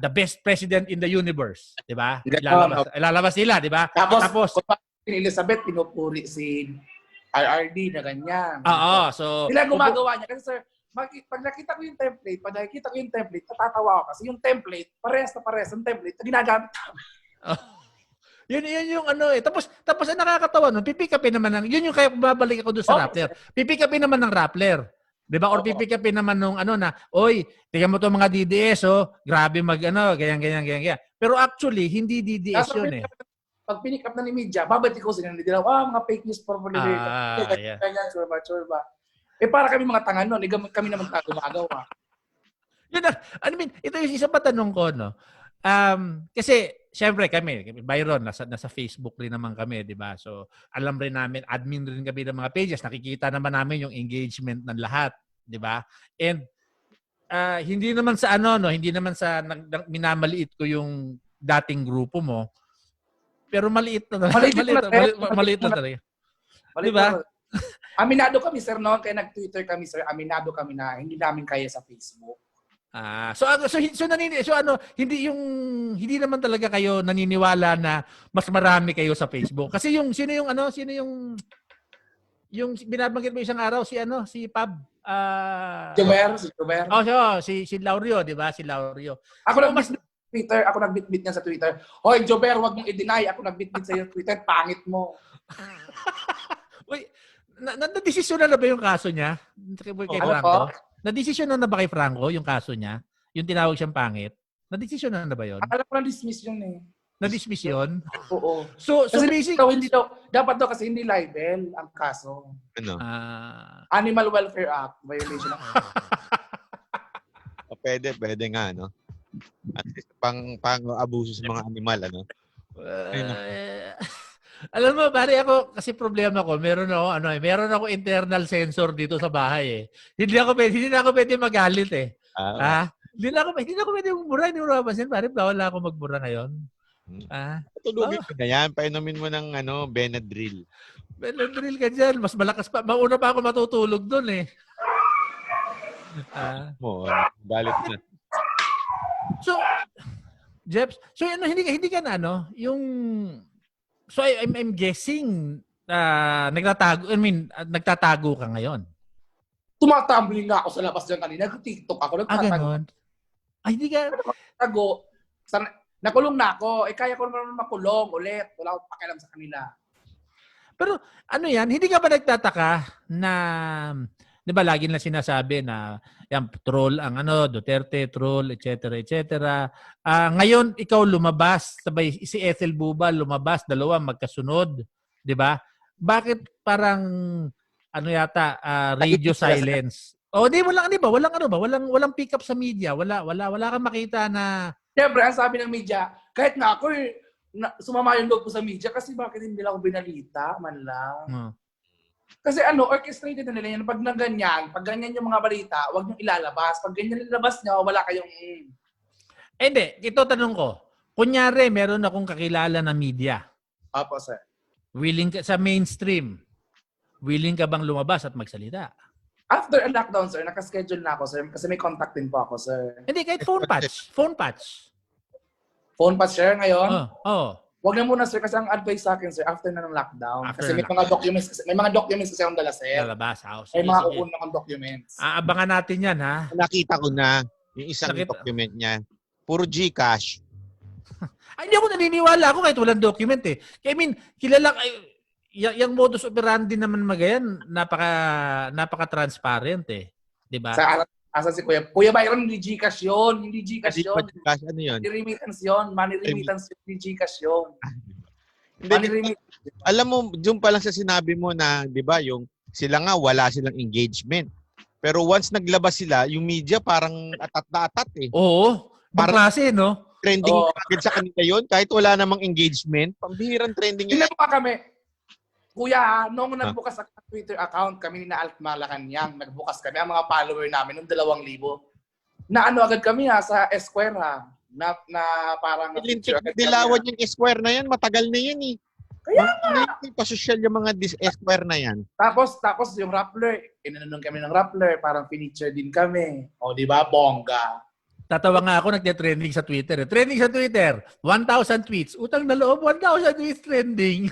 the best president in the universe, di ba? Ilalabas nila, di ba? Tapos si Elizabeth pinupuri si RRD na ganyan. So sila gumagawa niya kasi sir, pag nakita ko yung template, natatawa ako kasi yung template, parehas ang template na ginagamit namin. Yun yung ano eh. Tapos ang nakakatawa nun, pipick upin naman ng, yun yung kaya babalik ako doon sa Oh, Rappler. Pipick upin naman ng Rappler. 'Di ba? Or Oo. pipick upin naman nung ano na, oy, tingnan mo 'tong mga DDS oh, grabe mag ano, ganyan. Pero actually, hindi DDS Nasa yun eh. pag pinick up na ni media, babati ko sila. Hindi nila, mga fake news for Yeah. ganyan, sure ba. Eh, para kami mga tanga nun. Kami naman gumagawa. Yun na, I mean, ito yung isa pa tanong ko, no? Kasi, syempre kami, Byron, nasa Facebook rin naman kami, di ba? So, alam rin namin, admin rin kami ng mga pages, nakikita naman namin yung engagement ng lahat, di ba? And, hindi naman sa hindi naman sa minamaliit ko yung dating grupo mo, pero maliit na talaga. Maliit na talaga. Di ba? Aminado kami, sir, no? Kaya nag-Twitter kami, sir. Aminado kami na hindi namin kaya sa Facebook. Hindi naman talaga kayo naniniwala na mas marami kayo sa Facebook. Kasi sino yung binabanggit mo isang araw si Pab Si Jober. si Laurio, 'di ba? Si Laurio. Ako nagbitbit niya sa Twitter. Hoy, Jober, wag mong i-deny. Ako nagbitbit sa iyo Twitter. Pangit mo. Uy, na-desisyon na ba yung kaso niya? Kay Franco? Na-desisyon na ba kay Franco yung kaso niya? Yung tinawag siyang pangit? Na-desisyon na ba yun? Akala ko na-dismiss yun eh. Na-dismiss yun? Oo. So Kasi basic... dapat daw kasi hindi libel ang kaso. Ano? Animal Welfare Act. Violation ng Pwede nga, no? At least pang-abuso sa mga animal, ano? Alam mo, pare ako, kasi problema ko, meron ako internal sensor dito sa bahay eh. Hindi na ako pwede magalit eh. Hindi na ako pwede magbura, hindi mo napapansin, pare, bawal ako magbura ngayon. Patulugin mo na yan, painumin mo ng Benadryl. Benadryl ka dyan, mas malakas pa, mauna pa ako matutulog dun eh. Galit na. So, Jeps, hindi ka na So I'm guessing nagtatago ka ngayon. Tumatumbling nga ako sa labas dyan kanina. Nag-TikTok ako. Ganon. Ay, hindi ka... Tago. Nakulong na ako. Kaya ko naman makulong ulit. Wala akong pakialam sa kanila. Pero hindi ka ba nagtataka na, di ba lagi na sinasabi na yan, troll ang Duterte, troll, etc. Ngayon, ikaw lumabas, sabay si Ethel Bubal lumabas, dalawa magkasunod, di ba? Bakit parang, radio silence? Walang pick up sa media, wala kang makita na... Siyempre, ang sabi ng media, kahit nga ako, sumama yung loob ko sa media kasi bakit hindi lang ako binalita, man lang. Kasi orchestrated na nila yan. Pag ganyan yung mga balita, huwag niyong ilalabas. Pag ganyan ilalabas niyo, wala kayong... Hindi, ito tanong ko. Kunyari, meron akong kakilala na media. Opo, sir. Willing ka sa mainstream. Willing ka bang lumabas at magsalita? After a lockdown, sir, nakaschedule na ako, sir. Kasi may contact din po ako, sir. Hindi, kahit phone patch. Phone patch. Phone patch, sir, ngayon? Oo. Huwag na muna, sir, kasi ang advice sa akin, sir, after na ng lockdown. Kasi may mga documents kasi akong dala, sir. Lalabas, house. May mga kukunin akong documents. Aabangan natin yan, ha? Nakita ko na yung isang document niya. Puro GCash. Ay, hindi ako naniniwala ako kahit walang document eh. I mean, kilala... yung modus operandi naman magayan, napaka-transparent eh. 'Di ba? Asa si Kuya Byron, hindi GCash yun. Hindi GCash yun. GCash, ano yun? Money remittance yun. Money remittance yun. Hindi GCash yun. Alam mo, dun pa lang sa sinabi mo na, di ba, yung sila nga, wala silang engagement. Pero once naglabas sila, yung media parang atat na atat eh. Oo. Parang klase, no? Trending agad sa kanila yun, kahit wala namang engagement. Pambihirang trending yun. Hindi pa kami. Kuya, noong nagbukas ang Twitter account, kami ni Alt Malacanang, nagbukas kami, ang mga follower namin, noong 2,000. Na agad kami sa Esquire na parang... Dilawan yung Esquire na yan, matagal na yan eh. Kaya nga! Pasosyal yung mga Esquire na yan. Tapos yung Rappler, inanong kami ng Rappler, parang feature din kami. O di ba, bongga. Tatawa nga ako, nagte-trending sa Twitter. Trending sa Twitter, 1,000 tweets. Utang na loob, 1,000 tweets trending.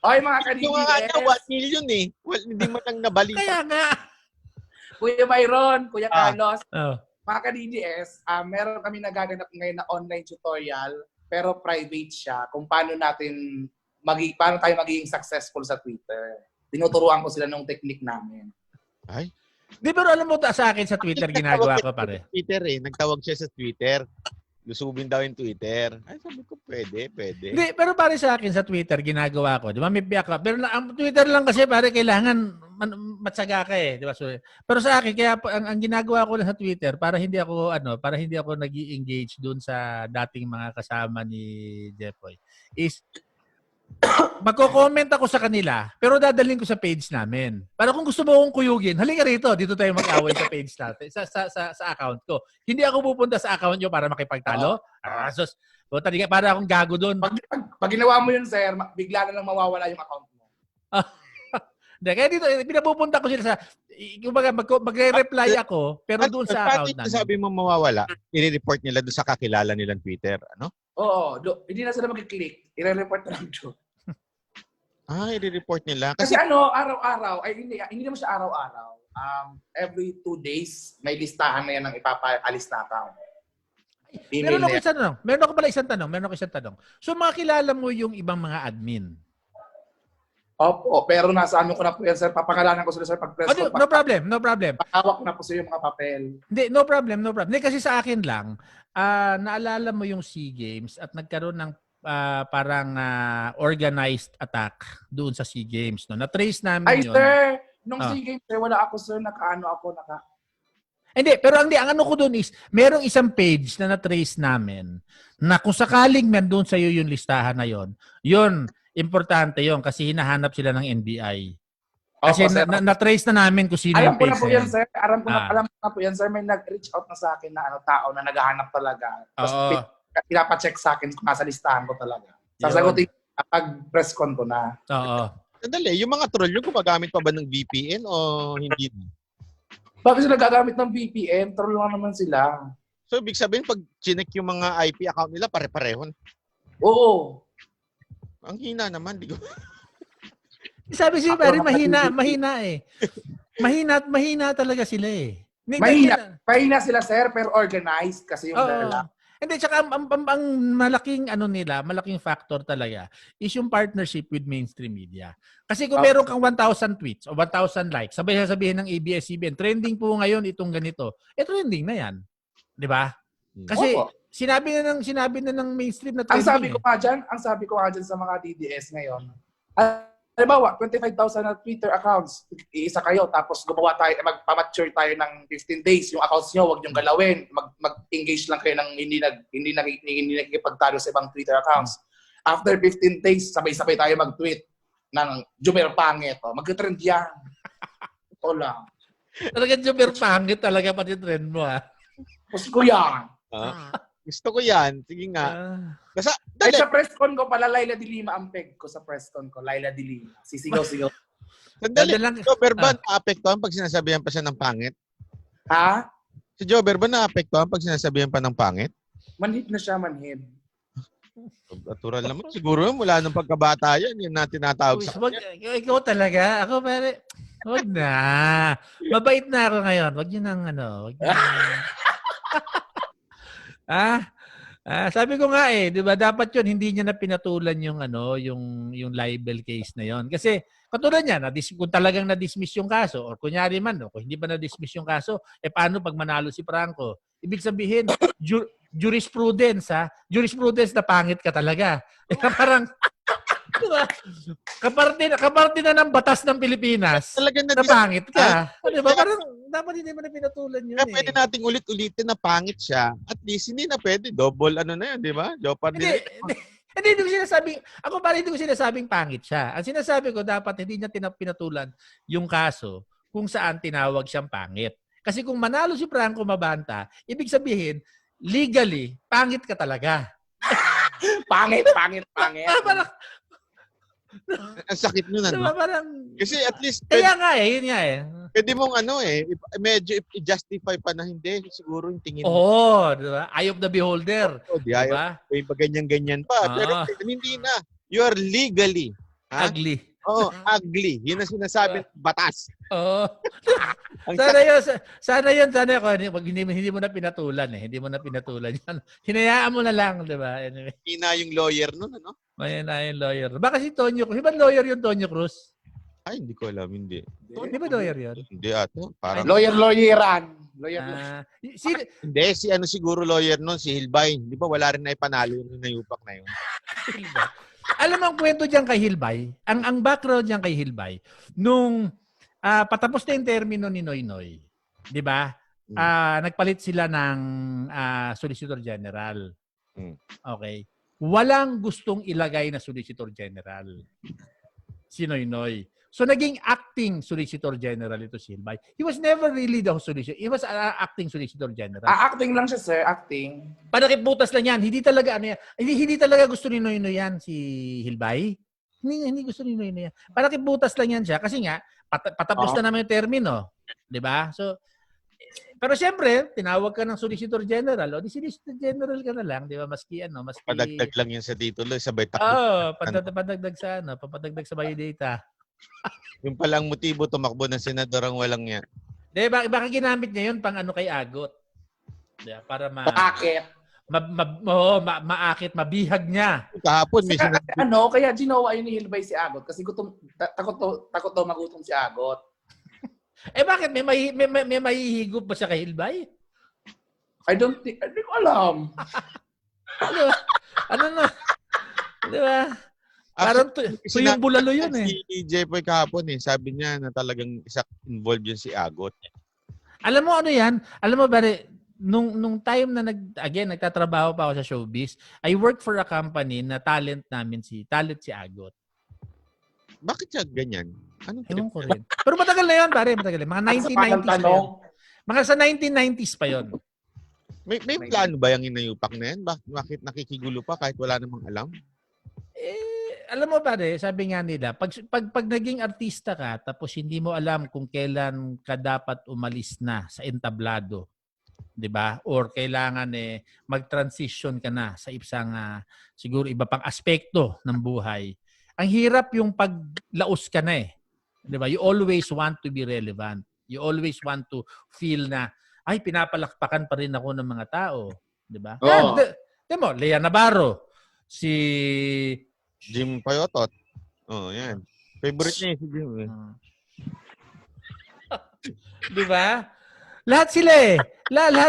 Ay, mga ka-DDS. Yung nga 1 million eh. Well, hindi mo lang nabalita. Kaya nga. Kuya Byron, Kuya Carlos, Oh. mga ka-DDS, meron kami nagaganap ngayon na online tutorial pero private siya kung paano paano tayo magiging successful sa Twitter. Tinuturuan ko sila ng technique namin. Ay. Di, pero alam mo, sa akin sa Twitter, ginagawa ko pare. Twitter Nagtawag siya sa Twitter. Lusubin daw yung Twitter. Ay, sabi ko, pwede. Hindi, pero pare sa akin sa Twitter, ginagawa ko. Di ba, may biyak ka. Pero ang Twitter lang kasi, pare, kailangan matsaga ka eh. Di ba? So, pero sa akin, kaya ang ginagawa ko lang sa Twitter, para hindi ako nag-i-engage dun sa dating mga kasama ni Jeffoy, is magko-comment ako sa kanila, pero dadalhin ko sa page namin. Para kung gusto mo akong kuyugin, halika rito, dito tayo mag-away sa page natin, sa account ko. Hindi ako pupunta sa account nyo para makipagtalo. Para akong gago doon. Pag ginawa mo yun, sir, bigla na lang mawawala yung account mo. Hindi, kaya dito, pinapupunta ko sila sa, kumbaga, magre-reply ako, pero doon sa account namin. Sabi mo mawawala, i-report nila doon sa kakilala nilang Twitter, ano? Oo, hindi na sila mag-click. I-report na lang doon. I-report nila. Kasi araw-araw, hindi naman siya araw-araw. Every 2 days, may listahan na yan ng ipapaalis na account. Meron ako pala isang tanong. So, makilala mo yung ibang mga admin? Opo, pero nasa ko na po yan, sir. Papangalanan ko sila, sir, pag-press ko. No problem. Pahawak ko na po sa yung mga papel. Hindi, no problem. Hindi, kasi sa akin lang, naalala mo yung SEA Games at nagkaroon ng parang organized attack doon sa SEA Games. No? Na-trace namin yun. Sir, nung SEA Games, sir, wala ako, sir. Hindi, pero ang ano ko doon is, merong isang page na na-trace namin na kung sakaling nandun sa iyo yung listahan na yun, importante yon kasi hinahanap sila ng NBI. Kasi na-trace na namin kung sino yung page. Alam ko na po yan, sir. May nag-reach out na sa akin na tao na naghahanap talaga. Tapos pinapacheck sa akin kung nasa listahan ko talaga. Sasagutin pag-press con ko na. Oo. Sandali, yung mga troll yung gumagamit pa ba ng VPN o hindi? Bakit sila gagamit ng VPN? Troll lang naman sila. So, ibig sabihin, pag chinek yung mga IP account nila, pare-pareho. Oo. Ang hina naman, di ko. Sabi siya, pare, mahina eh. Mahina talaga sila eh. Mahina sila, sir, pero organized kasi yung dala. Hindi, tsaka ang malaking malaking factor talaga is yung partnership with mainstream media. Kasi kung meron kang 1,000 tweets o 1,000 likes, sabay sasabihin ng ABS-CBN, trending po ngayon itong ganito. Trending na yan. Di ba? Kasi sinabi na ng mainstream na trending. Ang sabi ko nga dyan sa mga DDS ngayon, halimbawa, 25,000 na Twitter accounts, iisa kayo, tapos magpamature tayo ng 15 days. Yung accounts nyo, huwag nyo galawin. Mag-engage lang kayo ng hindi nakikipagtalo sa ibang Twitter accounts. After 15 days, sabay-sabay tayo mag-tweet ng Jumer Pangit. Mag-trend yan. Ito lang. Talaga Jumer Pangit talaga pati trend mo ha. Gusto ko yan. Gusto ko yan. Sige nga. Ay, sa press con ko pala, Laila de Lima ang peg ko sa press con ko. Laila de Lima. Sisigaw-sigaw. Sandali. Si Jober ba naapektuhan pag sinasabihan pa siya ng pangit? Ha? Si Jober ba naapektuhan pag sinasabihan pa ng pangit? Manhid na siya, manhid. Natural naman. Siguro mula nung pagkabata yan, yun na tinatawag sa kanya. Ikaw talaga. Ako pare, wag na. Mabait na ako ngayon. Wag yun ang wag yun sabi ko nga di ba dapat 'yun hindi niya na pinatulan yung yung libel case na 'yon. Kasi katulad niya, kung talagang na-dismiss yung kaso or kunyari man kung hindi ba na-dismiss yung kaso, paano pag manalo si Franco? Ibig sabihin, jurisprudence na pangit ka talaga. Parang diba? Kaparte na ng batas ng Pilipinas. Talagang na pangit ka. Diba? Parang dapat hindi mo na pinatulan yun. Kaya pwede nating ulit-ulitin na pangit siya. At least hindi na pwede. Double na yun, di ba? Hindi ko sinasabing, ako parang hindi ko sinasabing pangit siya. Ang sinasabi ko, dapat hindi niya pinatulan yung kaso kung saan tinawag siyang pangit. Kasi kung manalo si Franco Mabanta, ibig sabihin, legally, pangit ka talaga. Pangit. Parang, ang sakit nun, diba, parang, kasi at least, kaya nga yun nga pwede mong medyo i-justify pa na hindi, siguro yung tingin mo. Oo, diba? Eye of the beholder. Diba? May ganyan-ganyan pa. Pero hindi na. You are legally ugly. Oo, ugly. Yun ang sinasabi ng batas. Oo. Ang Sana yun, wag hindi mo na pinatulan eh. Hindi mo na pinatulan yan. Hinayaan mo na lang, di ba? Anyway, sakina yung lawyer nun, ano? may na yung lawyer. Baka si Tonyo Cruz. Di ba lawyer yung Tonyo Cruz? Ay, hindi ko alam, hindi. Di ba lawyer yun? Hindi ato. Parang, Lawyer-lawyeran. hindi, si ano siguro lawyer nun, si Hilbay. Di ba wala rin na ipanalo yung nayupak na yun? Alam mo ang kwento diyan kay Hilbay, ang background diyan kay Hilbay, nung patapos na yung termino ni Noynoy, 'di ba? Nagpalit sila ng Solicitor General. Okay. Walang gustong ilagay na Solicitor General. Si Noynoy. So naging acting Solicitor General ito si Hilbay. He was never really the Solicitor. He was acting Solicitor General. Acting lang siya, sir. Acting. Panakibutas lang yan. Hindi talaga ano yan. Hindi talaga gusto ni Noynoy yan si Hilbay. Hindi gusto ni Noynoy yan. Panakibutas lang yan siya kasi nga patapos na naman yung termino, 'di ba? So pero siyempre, tinawag ka ng Solicitor General, o di Solicitor General ka na lang, 'di ba? Maski Padagdag lang yun sa titulo, sabay takbo. padagdag sa papadagdag sa biodata. Yung palang motibo tumakbo ng senador ang walang yan. Di ba, baka ginamit niya yun pang kay Agot. Diba? Para Bakit? maakit, mabihag niya. Kahapon may sinabi. Kaya ginawa yun ni Hilbay si Agot kasi takot daw magutom si Agot. Bakit? May mahihigop ba siya kay Hilbay? Hindi ko alam. Ano na? Di ba? Parang yung bulalo yun eh. Si Jepoy kahapon sabi niya na talagang involved yun si Agot. Alam mo ano yan? Alam mo ba, nung time na nagtatrabaho pa ako sa showbiz, I worked for a company na talent si Agot. Bakit siya ganyan? Anong Ewan ko rin. Pero matagal na yun, pare. Matagal na. Mga 1990s pa yun. Mga sa 1990s pa yun. May plano ba yung inayupak na yan? Bakit nakikigulo pa kahit wala namang alam? Alam mo pare, sabi nga nila, pag naging artista ka, tapos hindi mo alam kung kailan ka dapat umalis na sa entablado, 'di ba? Or kailangan mag-transition ka na sa isang siguro iba pang aspekto ng buhay. Ang hirap yung paglaos ka na 'di ba? You always want to be relevant. You always want to feel na ay pinapalakpakan pa rin ako ng mga tao, 'di ba? Oh. Demo, Lea Navarro, si Jim Payotot. Oh, yan. Favorite niya si Jim. Di ba? Lahat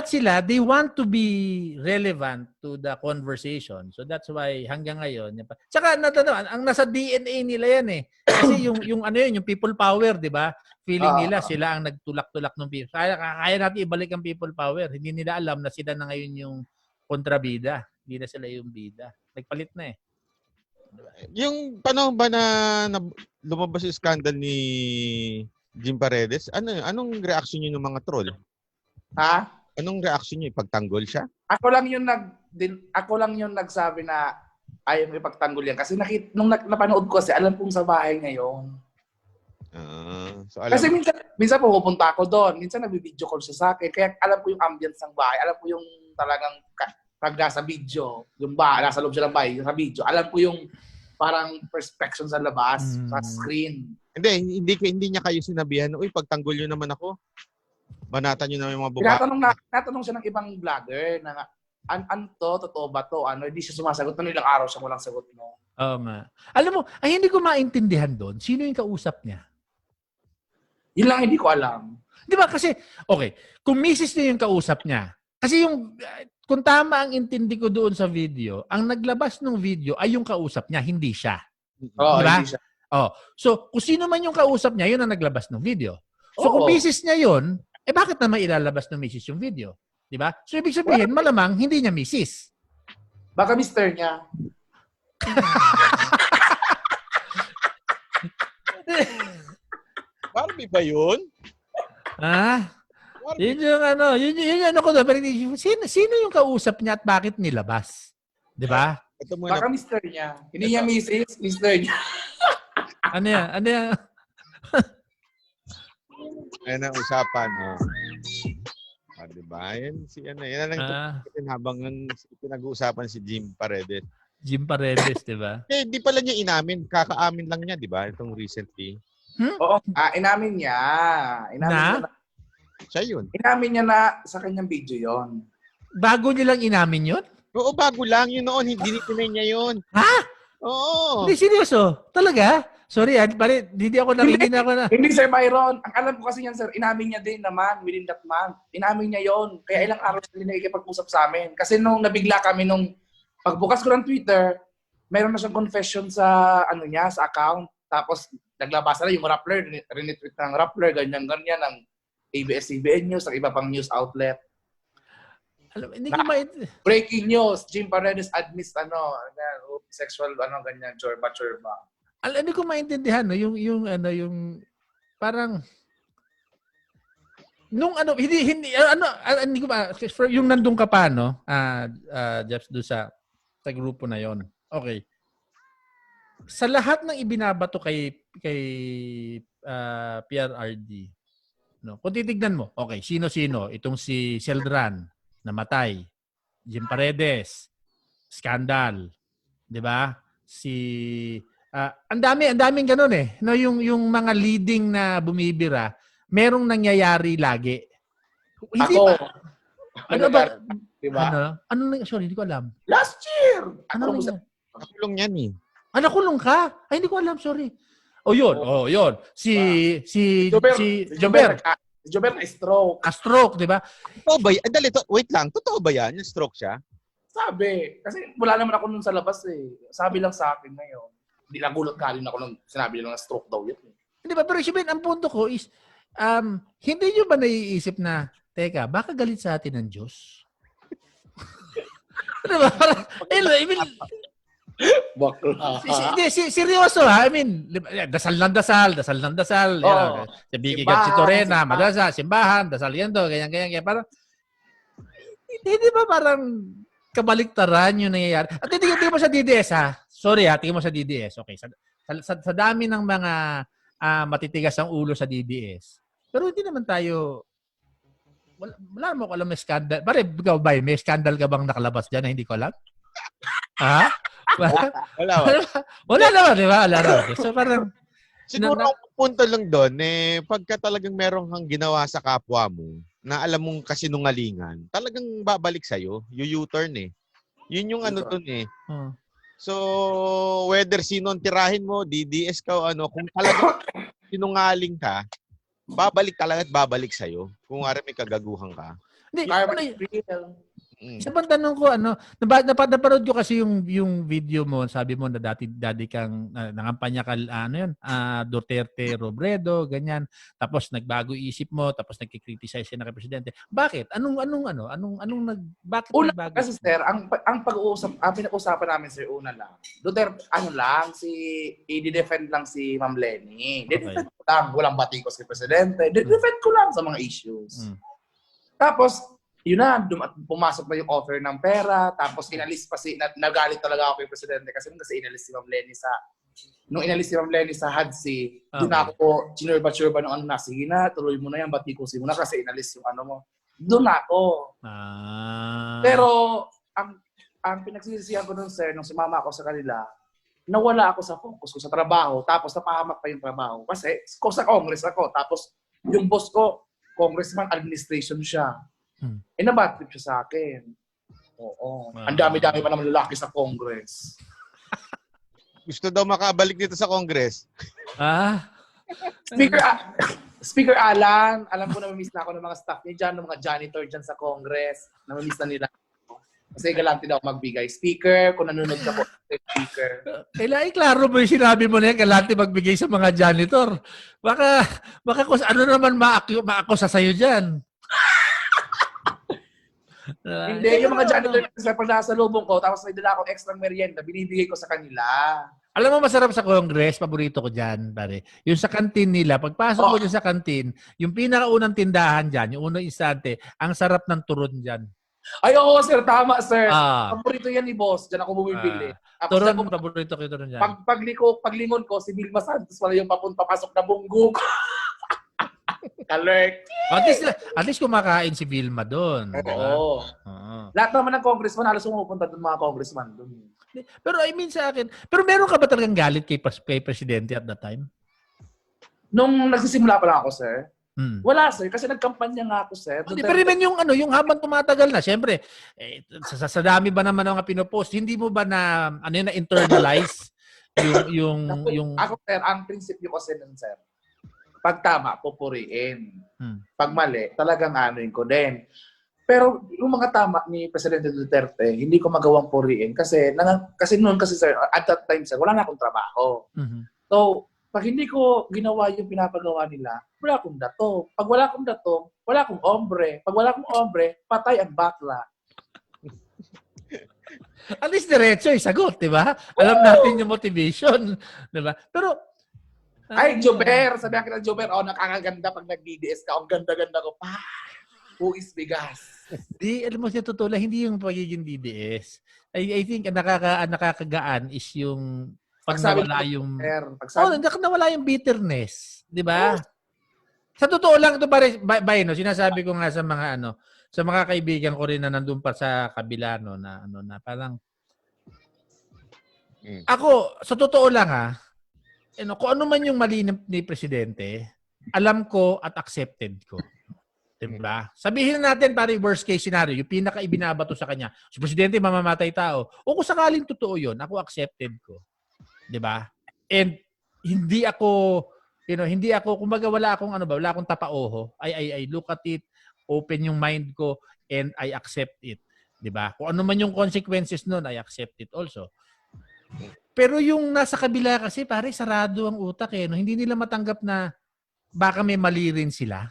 sila, they want to be relevant to the conversation. So that's why hanggang ngayon. Tsaka ang nasa DNA nila yan Kasi yung people power, di ba? Feeling nila sila ang nagtulak-tulak ng people. Kaya natin ibalik ang people power. Hindi nila alam na sila na ngayon yung kontrabida. Hindi na sila yung bida. Nagpalit na Yung panahon ba na lumabas yung scandal ni Jim Paredes, anong reaction niyo ng mga troll? Ha? Anong reaction niyo? Pagtanggol siya? Ako lang yung nagsabi na ayaw mo ipagtanggol yan kasi nung napanood ko kasi alam kong sa bahay ngayon. So alam kasi minsan pupunta ako doon, minsan nagbi-video call siya sa akin kaya alam ko yung ambience ng bahay, alam ko yung talagang pag nasa video, yung nasa loob siya ng bahay, sa video, alam ko yung parang perspection sa labas, sa screen. Hindi niya kayo sinabihan, uy, pagtanggol niyo naman ako. Banatan niyo naman yung mga babae. Tinatanong siya ng ibang vlogger na totoo ba to? Hindi siya sumasagot. Ilang araw siya walang sagot mo. Oo nga. Alam mo, hindi ko maintindihan doon. Sino yung kausap niya? Yun lang hindi ko alam. Di ba kasi, okay, kung misis niya yung kausap niya, kasi kung tama ang intindi ko doon sa video, ang naglabas ng video ay yung kausap niya, hindi siya. Oo, diba? hindi siya. So, kung sino man yung kausap niya, yun ang naglabas ng video. So, kung misis niya yun, bakit naman ilalabas ng misis yung video? Diba? So, ibig sabihin, malamang hindi niya misis. Baka mister niya. Barbie ba yun? Yun yung ko doon. Sino yung kausap niya at bakit nilabas? Di ba? Baka mister niya. Hindi niya misis, mister niya. Ano yan? Ayan ang usapan. Diba? Yan lang habang pinag-uusapan si Jim Paredes. Jim Paredes, di ba? Eh, di pala niya inamin. Kakaamin lang niya, di ba? Itong recently. Oo, inamin niya. Na? Siya yun. Inamin niya na sa kanyang video yon. Bago niyo lang inamin yun? Oo, bago lang. Yun noon, hindi tinay niya yun. Ha? Oo. Hindi, seryoso? Talaga? Sorry, pare, hindi ako hindi na ako na. Hindi, Sir Byron. Ang alam ko kasi yan, sir, inamin niya din naman within that month. Inamin niya yon. Kaya ilang araw siya nakikipag-usap sa amin. Kasi nung nabigla kami nung pagbukas ko ng Twitter, meron na siyang confession sa ano niya, sa account. Tapos naglabas na yung Rappler, retweet ng Rappler, ganyan-ganyan, ng ABS-CBN News, ng iba pang news outlet. Alam, hindi ko Breaking news, Jim Paredes admits sexual ganyan, chorba. hindi ko maintindihan no yung parang nung hindi ko ba yung nandun ka pa no Jeff do sa grupo na yon. Okay. Sa lahat ng ibinabato kay PRRD no. Kung titignan mo, okay, sino-sino itong si Celdran namatay, Jim Paredes, scandal, 'di ba? Ang daming ganoon no yung mga leading na bumibira, merong nangyayari lagi. Hindi Ako, ba? Ano ba? Diba? Sorry, hindi ko alam. Last year! Ano nangyari? Nakulong yan eh. Nakulong ka? Ay, hindi ko alam, sorry. Yun. Si Jober. Si Jober na stroke. Stroke, 'di ba? Totoo ba yan? Wait lang. Totoo ba yan? Yung stroke siya? Sabi. Kasi wala naman ako nun sa labas eh. Sabi lang sa akin ngayon. Hindi lang gulot kalin ako nung sinabi nila na stroke daw yun. Hindi ba? Pero Shibin, ang punto ko is, hindi nyo ba naiisip na, teka, baka galit sa atin ng Diyos? Di ba? Bakla. Seryoso ha? I mean, dasal ng dasal. Oo. Sabi kay Simbahan, si Torena, simbahan. madasal, simbahan, dasal yan to, ganyan. Parang, hindi ba parang kabaliktaran yung nangyayari? At tingin mo sa DDS ha? Sorry ha, tingin mo sa DDS. Okay, sa dami ng mga matitigas ang ulo sa DDS. Pero hindi naman tayo, wala mo ko alam may scandal. Pare, ikaw ba, may scandal ka bang nakalabas dyan na hindi ko alam? Ha? Wala naman, di ba? Wala naman. So parang, Siguro ang punto lang doon, pagka talagang meron kang ginawa sa kapwa mo, na alam mong kasinungalingan, talagang babalik sa'yo. Yung U-turn eh. Yun yung ano doon eh. So, whether sino ang tirahin mo, DDS ka o kung talagang sinungaling ka, babalik talaga at babalik sa'yo. Kung may kagaguhan ka. Hindi, sa tanong ko, napanood ko kasi yung video mo, sabi mo na dati kang nangampanya ka, Duterte, Robredo, ganyan. Tapos nagbago isip mo, tapos nagki-criticize siya ng presidente. Bakit? Bakit Una, nagbago? kasi sir, ang pag-uusap, pinag-usapan namin sir, una lang. Duterte, i-defend lang si Ma'am Lenny. I-defend ko lang, walang batikos kay presidente. I-defend ko lang sa mga issues. Tapos, yun na, pumasok na yung offer ng pera, tapos inalis pa nagalit talaga ako kay presidente kasi inalis si Ma'am Lenny nung inalis si Ma'am Lenny sa HADSI, doon ako, chinurba-churba nung sige na, tuloy mo na yan, batikusin mo na kasi inalis yung mo. Doon ako. Pero, ang pinagsisisihan ko nun, sir, nung sumama ako sa kanila, nawala ako sa focus ko sa trabaho, tapos napahamak pa yung trabaho. Kasi, sa Congress ako, tapos yung boss ko, congressman administration siya. Nabatrip siya sa akin. Oo. Ang dami-dami pa naman lalaki sa Congress. Gusto daw makabalik dito sa Congress. Speaker Alan, alam ko na mamiss na ako ng mga staff niya dyan, ng mga janitor dyan sa Congress. Namamiss na nila. Kasi galante daw magbigay. Speaker, kung nanonood ka po, speaker. Kailangan klaro mo yung sinabi mo na yan, galante magbigay sa mga janitor. Baka kung ano naman maakusa sa'yo dyan. Hindi, yung mga janitor sa pag nasa lubong ko, tapos may dala akong extra merienda, binibigay ko sa kanila. Alam mo, masarap sa Congress, paborito ko dyan, pare. Yung sa kantin nila, pagpasok mo dyan sa kantin, yung pinakaunang tindahan dyan, yung unang instante, ang sarap ng turon dyan. Ay, oo, sir. Tama, sir. Paborito yan ni boss. Dyan ako bumibili. Turon, paborito ko yung turon dyan. Paglingon ko, si Vilma Santos pala yung papasok na bunggo ko. Alert. At least kumakain si Vilma doon. Oo. Lahat naman ng congressman, halos pumupunta doon mga congressman doon. Pero I mean sa akin, pero meron ka ba talagang galit kay Presidente at that time? Nung nagsisimula pa lang ako, sir, Hmm. wala, sir. Kasi nagkampanya nga ako, sir. Hindi, pero naman yung habang tumatagal na, syempre, sa dami ba naman ang mga pinopost, hindi mo ba na internalize yung Ako, sir, ang prinsipyo kasi nun, sir, pag tama, pupuriin. Pag mali, talagang anuin ko din. Pero yung mga tama ni Presidente Duterte, hindi ko magawang puriin kasi noon kasi, sir, at that time, sir, wala na akong trabaho. So, pag hindi ko ginawa yung pinapagawa nila, wala akong dato. Pag wala akong dato, wala akong ombre. Pag wala akong ombre, patay ang bakla. at least diretso yung sagot, di ba? Alam natin yung motivation, di ba? Pero Ay, Jober! Sabi akin ng Jober, nakakaganda pag nag-DDS ka. Ang ganda-ganda ko. Huwis bigas. di alam mo siya totoo lang, hindi yung pagiging DDS. I think ang nakakagaan is yung pag Pagsabi nawala ko, yung sir, pagsabi nawala yung bitterness, 'di ba? Sa totoo lang ito pare no, sinasabi ko nga sa mga sa mga kaibigan ko rin na nandun pa sa kabila na parang ako sa totoo lang kung ano man yung mali ni presidente, alam ko at accepted ko. Diba? Sabihin natin pare worst case scenario, yung pinaka ibinabato sa kanya, si presidente mamamatay tao. O kung sakaling totoo yun, ako accepted ko. 'Di ba? And hindi ako kumbaga wala akong tapaoho. I look at it, open yung mind ko and I accept it. 'Di ba? Kung ano man yung consequences noon, I accept it also. Pero yung nasa kabila kasi pare sarado ang utak no? Hindi nila matanggap na baka may mali rin sila.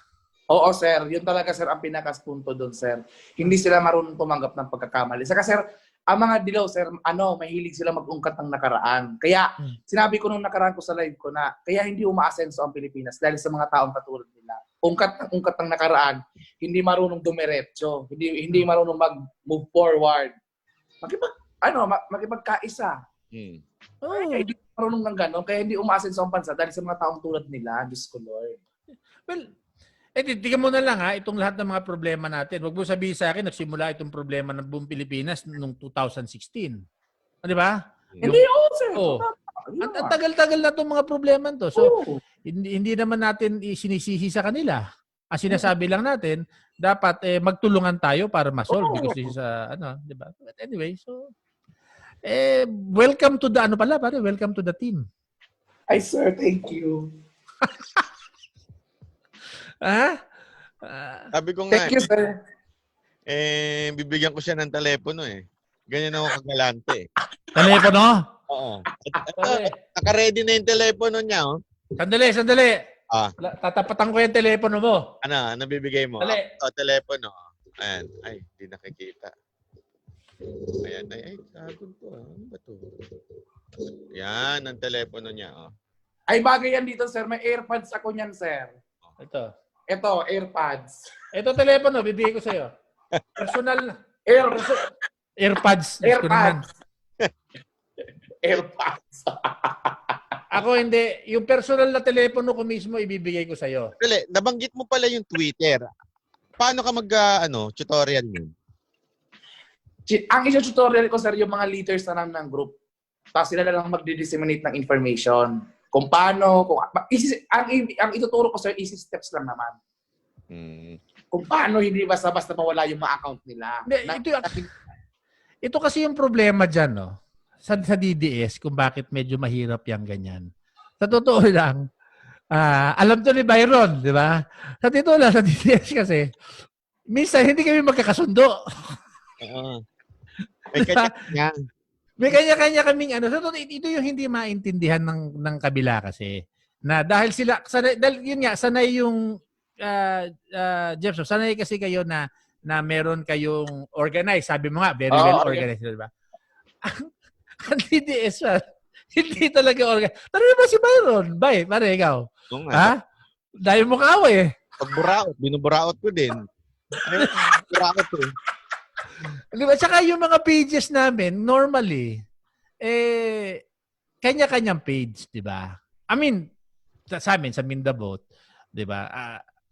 Oo, sir. Yun talaga, sir, ang pinakaspunto doon, sir. Hindi sila marunong tumanggap ng pagkakamali. Saka, sir, ang mga dilaw, sir, mahilig sila mag-ungkat ng nakaraan. Kaya, sinabi ko nung nakaraan ko sa live ko na, kaya hindi umaasenso ang Pilipinas dahil sa mga taong katulad nila. Ungkat ng nakaraan, hindi marunong dumiretso, hindi marunong mag-move forward. Makipagkaisa. Kaya hindi marunong ng gano'n, kaya hindi umaasenso ang bansa dahil sa mga taong tulad nila. Diyos ko, Lord. Well, tingnan mo na lang itong lahat ng mga problema natin. Huwag mo sabihin sa akin, nagsimula itong problema ng buong Pilipinas noong 2016. Di ba? Hindi, sir. Ang tagal-tagal na itong mga problema to. So, hindi naman natin sinisisi sa kanila. Ang sinasabi lang natin, dapat magtulungan tayo para ma-solve. Because this is di ba? But anyway, so, welcome to the, welcome to the team. Ay, sir, thank you. Sabi ko nga, thank you, sir. Bibigyan ko siya ng telepono Ganyan ako kagalante Telepono? Oo. Naka-ready na yung telepono niya, Sandali. Ah. Tatapatan ko yung telepono mo. Ano bibigay mo? Dali. Telepono. Ayan. Ay, hindi nakikita. Ayan. Ay, sagod to. Ano ba to? Yan, ang telepono niya. Ay, bagay yan dito, sir. May AirPods ako niyan, sir. Ito, AirPods. Ito telepono, bibigay ko sa'yo. Personal. AirPods. AirPods. Ako hindi. Yung personal na telepono ko mismo ibibigay ko sa'yo. Dali, nabanggit mo pala yung Twitter. Paano ka tutorial yun? Ang tutorial ko, sir, yung mga leaders na lang ng group. Tapos sila na lang magdi-disseminate ng information. Kung paano, ang ituturo ko, sir, easy steps lang naman. Kung paano hindi basta-basta mawala yung mga account nila. Ito kasi yung problema dyan, no? Sa DDS, kung bakit medyo mahirap yung ganyan. Sa totoo lang, alam to ni Byron, di ba? Sa totoo lang, sa DDS kasi, minsan hindi kami magkakasundo. May kanya-kanya. May kanya-kanya kaming ito yung hindi maintindihan ng kabila kasi. Na dahil yun nga, sanay yung Jefferson, sanay kasi kayo na meron kayong organized. Sabi mo nga, very well organized, di ba? Ang DDS, hindi talaga organized. Tanong ba si Byron? Pare, ikaw? Dahil mo kaaway Pag binuburaot ko din. Buraot ko. Diba? Tsaka yung mga pages namin, normally, kanya-kanyang page, di ba? I mean, sa amin, sa Mindabot, di ba?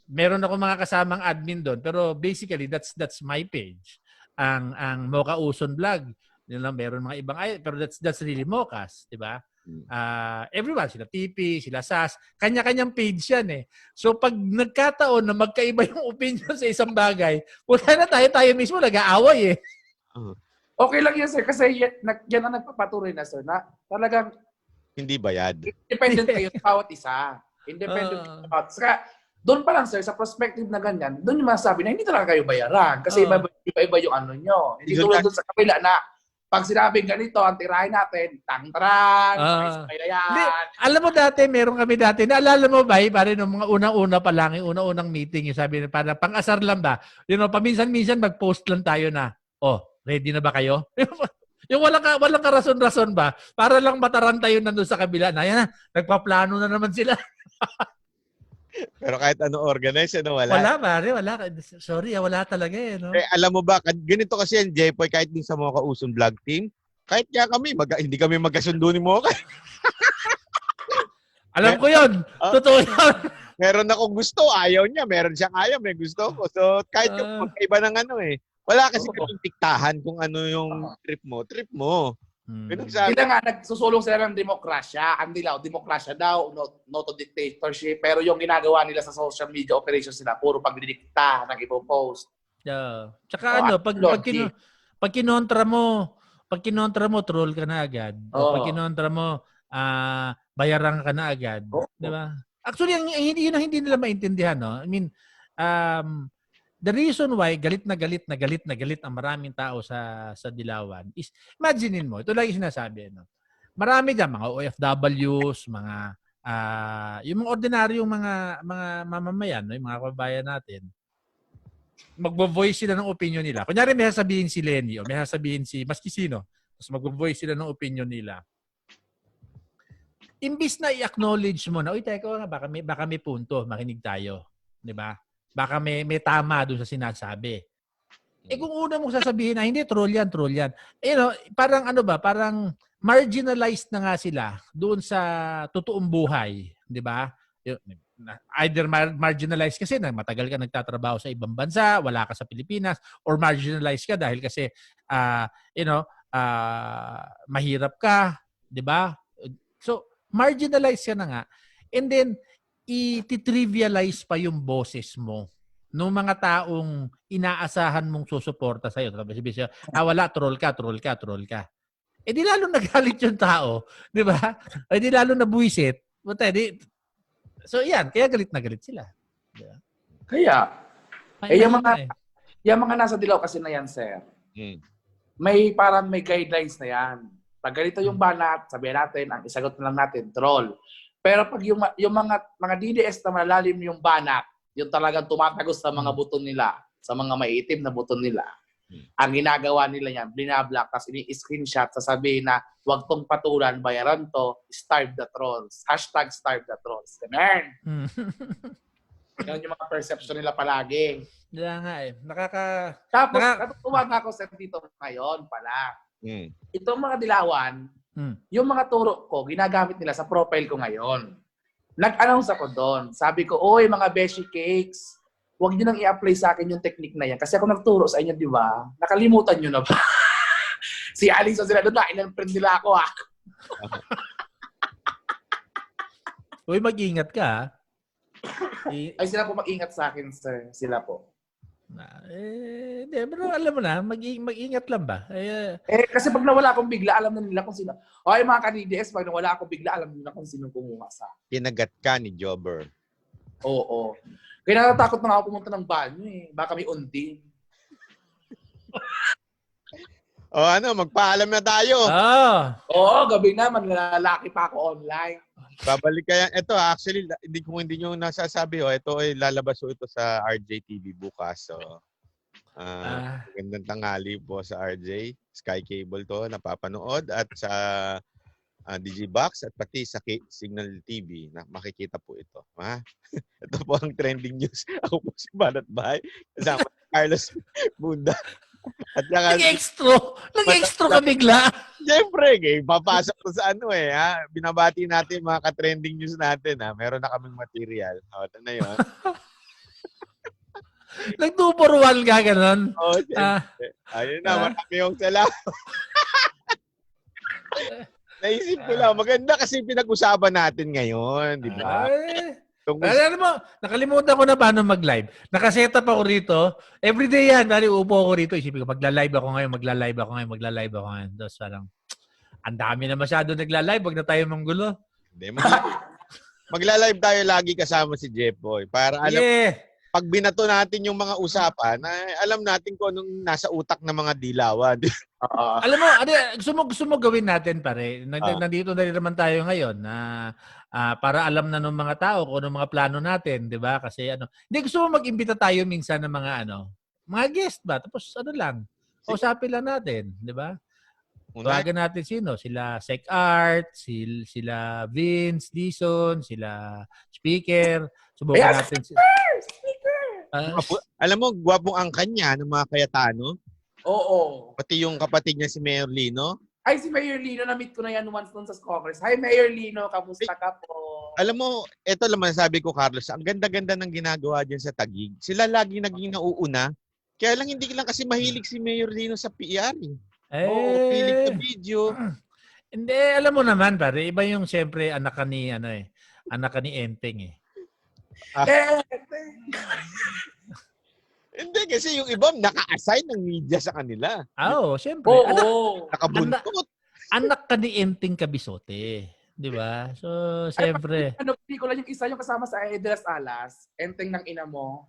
Meron ako mga kasamang admin doon, pero basically, that's my page. Ang Mocha Uson Vlog, Yun lang, meron mga ibang, pero that's really Mochas, di ba? Everyone, sila TP, sila SAS, kanya-kanyang page yan eh. So pag nagkataon na magkaiba yung opinion sa isang bagay, wala na tayo mismo nag-aaway eh. Okay lang yan, sir. Kasi yan ang nagpapatuloy na, sir, na talagang Hindi bayad. independent kayo sa bawat isa. Independent kayo sa bawat isa. Saka, doon pa lang, sir, sa perspective na ganyan, doon yung masasabi na hindi talaga kayo bayaran. Kasi iba-iba yung ano nyo. Hindi tulad doon sa kabila na pag sinabing ganito, ang tirahin natin, tangtran, yan. Alam mo dati, meron kami dati, naalala mo ba, pare nung mga unang-una pa lang, yung unang-unang meeting, yung sabi na para pang-asar lang ba, paminsan-minsan mag-post lang tayo na, ready na ba kayo? Yung walang karason-rason ba, para lang mataranta yun nandun sa kabila na, yan na, nagpaplano na naman sila. Pero kahit ano organize, wala. Wala, pare, wala. Sorry, wala talaga eh. No? Alam mo ba, ganito kasi yan, Jepoy, kahit din sa mga kausong vlog team, kahit kaya kami, hindi kami magkasundo ni Mocha. Alam ko yun. Totoo yun. Meron akong gusto, ayaw niya. Meron siyang ayaw, may gusto ko. So, kahit yung magkaiba ng wala kasi kaming tiktahan kung ano yung trip mo. Ganun sabi. Sila nga, nagsusulong sila ng demokrasya. Ang nila, demokrasya daw, no to dictatorship. Pero yung ginagawa nila sa social media operations nila, puro pagdidikta ng ipopost. Tsaka pag kinontra mo, troll ka na agad. Pag kinontra mo, bayaran ka na agad. Di ba? Actually, hindi nila maintindihan. No? I mean, the reason why galit ang maraming tao sa Dilawan is, imaginein mo, ito lagi sinasabi, no? Marami dyan, mga OFWs, mga, yung mga ordinaryong mga mamamayan, no? Yung mga kababayan natin, magbo-voice sila ng opinion nila. Kunyari may sasabihin si Lenny o may sasabihin si maski sino, tapos magbo-voice sila ng opinion nila. Imbis na i-acknowledge mo na, teka, baka may punto, makinig tayo. Di ba? Baka may tama doon sa sinasabi. Kung una mong sasabihin na, hindi, troll yan. Parang marginalized na nga sila doon sa totoong buhay. Di ba? Either marginalized kasi na matagal ka nagtatrabaho sa ibang bansa, wala ka sa Pilipinas, or marginalized ka dahil kasi, mahirap ka. Di ba? So, marginalized ka na nga. And then, i-trivialize pa yung boses mo ng mga taong inaasahan mong susuporta sa'yo. Sabi siya, wala, troll ka. Di lalo nagalit yung tao. Di ba? Di lalo nabuisit. So, yan. Kaya galit na galit sila. Diba? Kaya, yung mga nasa Dilaw kasi na yan, sir, may guidelines na yan. Pag ganito yung banat, sabihin natin, ang isagot na lang natin, troll. Pero pag yung mga DDS na malalim yung banat, yung talagang tumatagos sa mga buton nila, sa mga maiitim na buton nila, ang ginagawa nila yan, binablock, tapos ini-screenshot, sasabihin na, huwag tong patulan, bayaran to, starve the trolls. #starve the trolls. Ganun. Ganun yung mga perception nila palagi. Kaya nga eh. Tapos, natutuwa na ako sa dito ngayon pala. Itong mga Dilawan, yung mga turo ko, ginagamit nila sa profile ko ngayon. Nag-announce ako doon. Sabi ko, mga beshi cakes, huwag nyo nang i-apply sa akin yung technique na yan. Kasi ako nagturo sa inyo, di ba? Nakalimutan nyo na ba? Si Alison sila doon na, inan-friend nila ako mag-ingat ka. Ay, sila po mag-ingat sa akin, sir. Sila po. Pero alam mo na, mag-ingat lang ba? Kasi pag nawala akong bigla, alam na nila kung sino. Mga ka-DDS, pag nawala akong bigla, alam nila kung sino kumuha sa akin. Kinagat ka ni Jobber. Oo. Kaya natatakot na ako pumunta ng banyo eh. Baka may unding. Magpaalam na tayo. Gabi na, manlalaki pa ako online. Babalik kaya. Ito actually, hindi nyo nasasabi. Ito ay lalabas ito sa RJTV bukas. So, magandang tanghali po sa RJ. Sky Cable to, napapanood. At sa Digibox at pati sa Signal TV na makikita po ito. Ito po ang trending news. Ako po si Banat Bahay. Kasama Carlos Bunda. At Nag-extra ka bigla. Siyempre, papasok ko sa binabati natin mga ka-trending news natin. Meron na kaming material. Ito na yun. Nag 2 for 1 ka, ganun. Oh, Ah, ayun na, marami yung salamat. Naisip ko lang, maganda kasi pinag-usapan natin ngayon, di ba? ay. Tungkol Pero alam mo, nakalimutan ko na paano mag-live. Nakaset up ako rito. Everyday yan. Dali, upo ako rito. Isipin ko, magla-live ako ngayon. Tapos parang, ang dami na masyado nagla-live. Wag na tayo manggulo. Hindi, magla-live tayo lagi kasama si Jeffoy para alam Yeah. pag binato natin yung mga usapan, alam natin kung anong nasa utak ng mga dilawan. Alam mo, gusto mo gawin natin, pare. Nandito na rin naman tayo ngayon na para alam na ng mga tao kung anong mga plano natin, di ba? Kasi hindi gusto mo mag-imbita tayo minsan ng mga guest ba? Tapos lang, usapin lang natin, di ba? Tawagan natin sino? Sila Sec Art, sila Vince, Dison, sila Speaker. Subukan natin. Alam mo, gwapong angkan niya ng mga Cayetano. Oo. Pati yung kapatid niya si Mayor Lino. Ay, si Mayor Lino, na-meet ko na yan once noon sa Congress. Hi, Mayor Lino, kamusta ka po? Alam mo, ito naman sabi ko, Carlos, ang ganda-ganda ng ginagawa dyan sa Taguig. Sila lagi naging nauuna. Kaya lang hindi lang kasi mahilig si Mayor Lino sa PR. Mahilig sa video. Hindi, alam mo naman, pare. Iba yung siyempre anak ka ni Enteng eh. Hindi, kasi yung iba naka-assign ng media sa kanila. Siyempre. Oo. Nakabuntot. Anak ka ni Enteng Kabisote. Di ba? So, siyempre. Hindi ko lang yung isa yung kasama sa Edelas Alas. Enteng ng ina mo.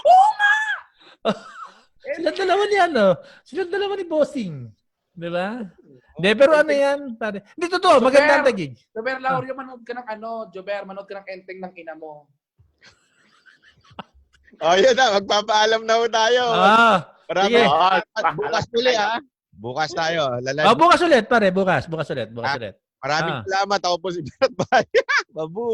Oo nga! Sila dalawa ni Sila dalawa ni Bossing. Di ba? Hindi, pero yan? Pare. Hindi, totoo. Maganda ang Taguig. Jober Laurio, manood ka ng Jober, manood ka ng Enteng ng ina mo. Yun na. Magpapaalam na ho tayo. Sige. Bukas uli, ha? Bukas tayo. Bukas ulit, pare. Bukas ulit. Maraming salamat. Ako po si Berat Bayo. Babu.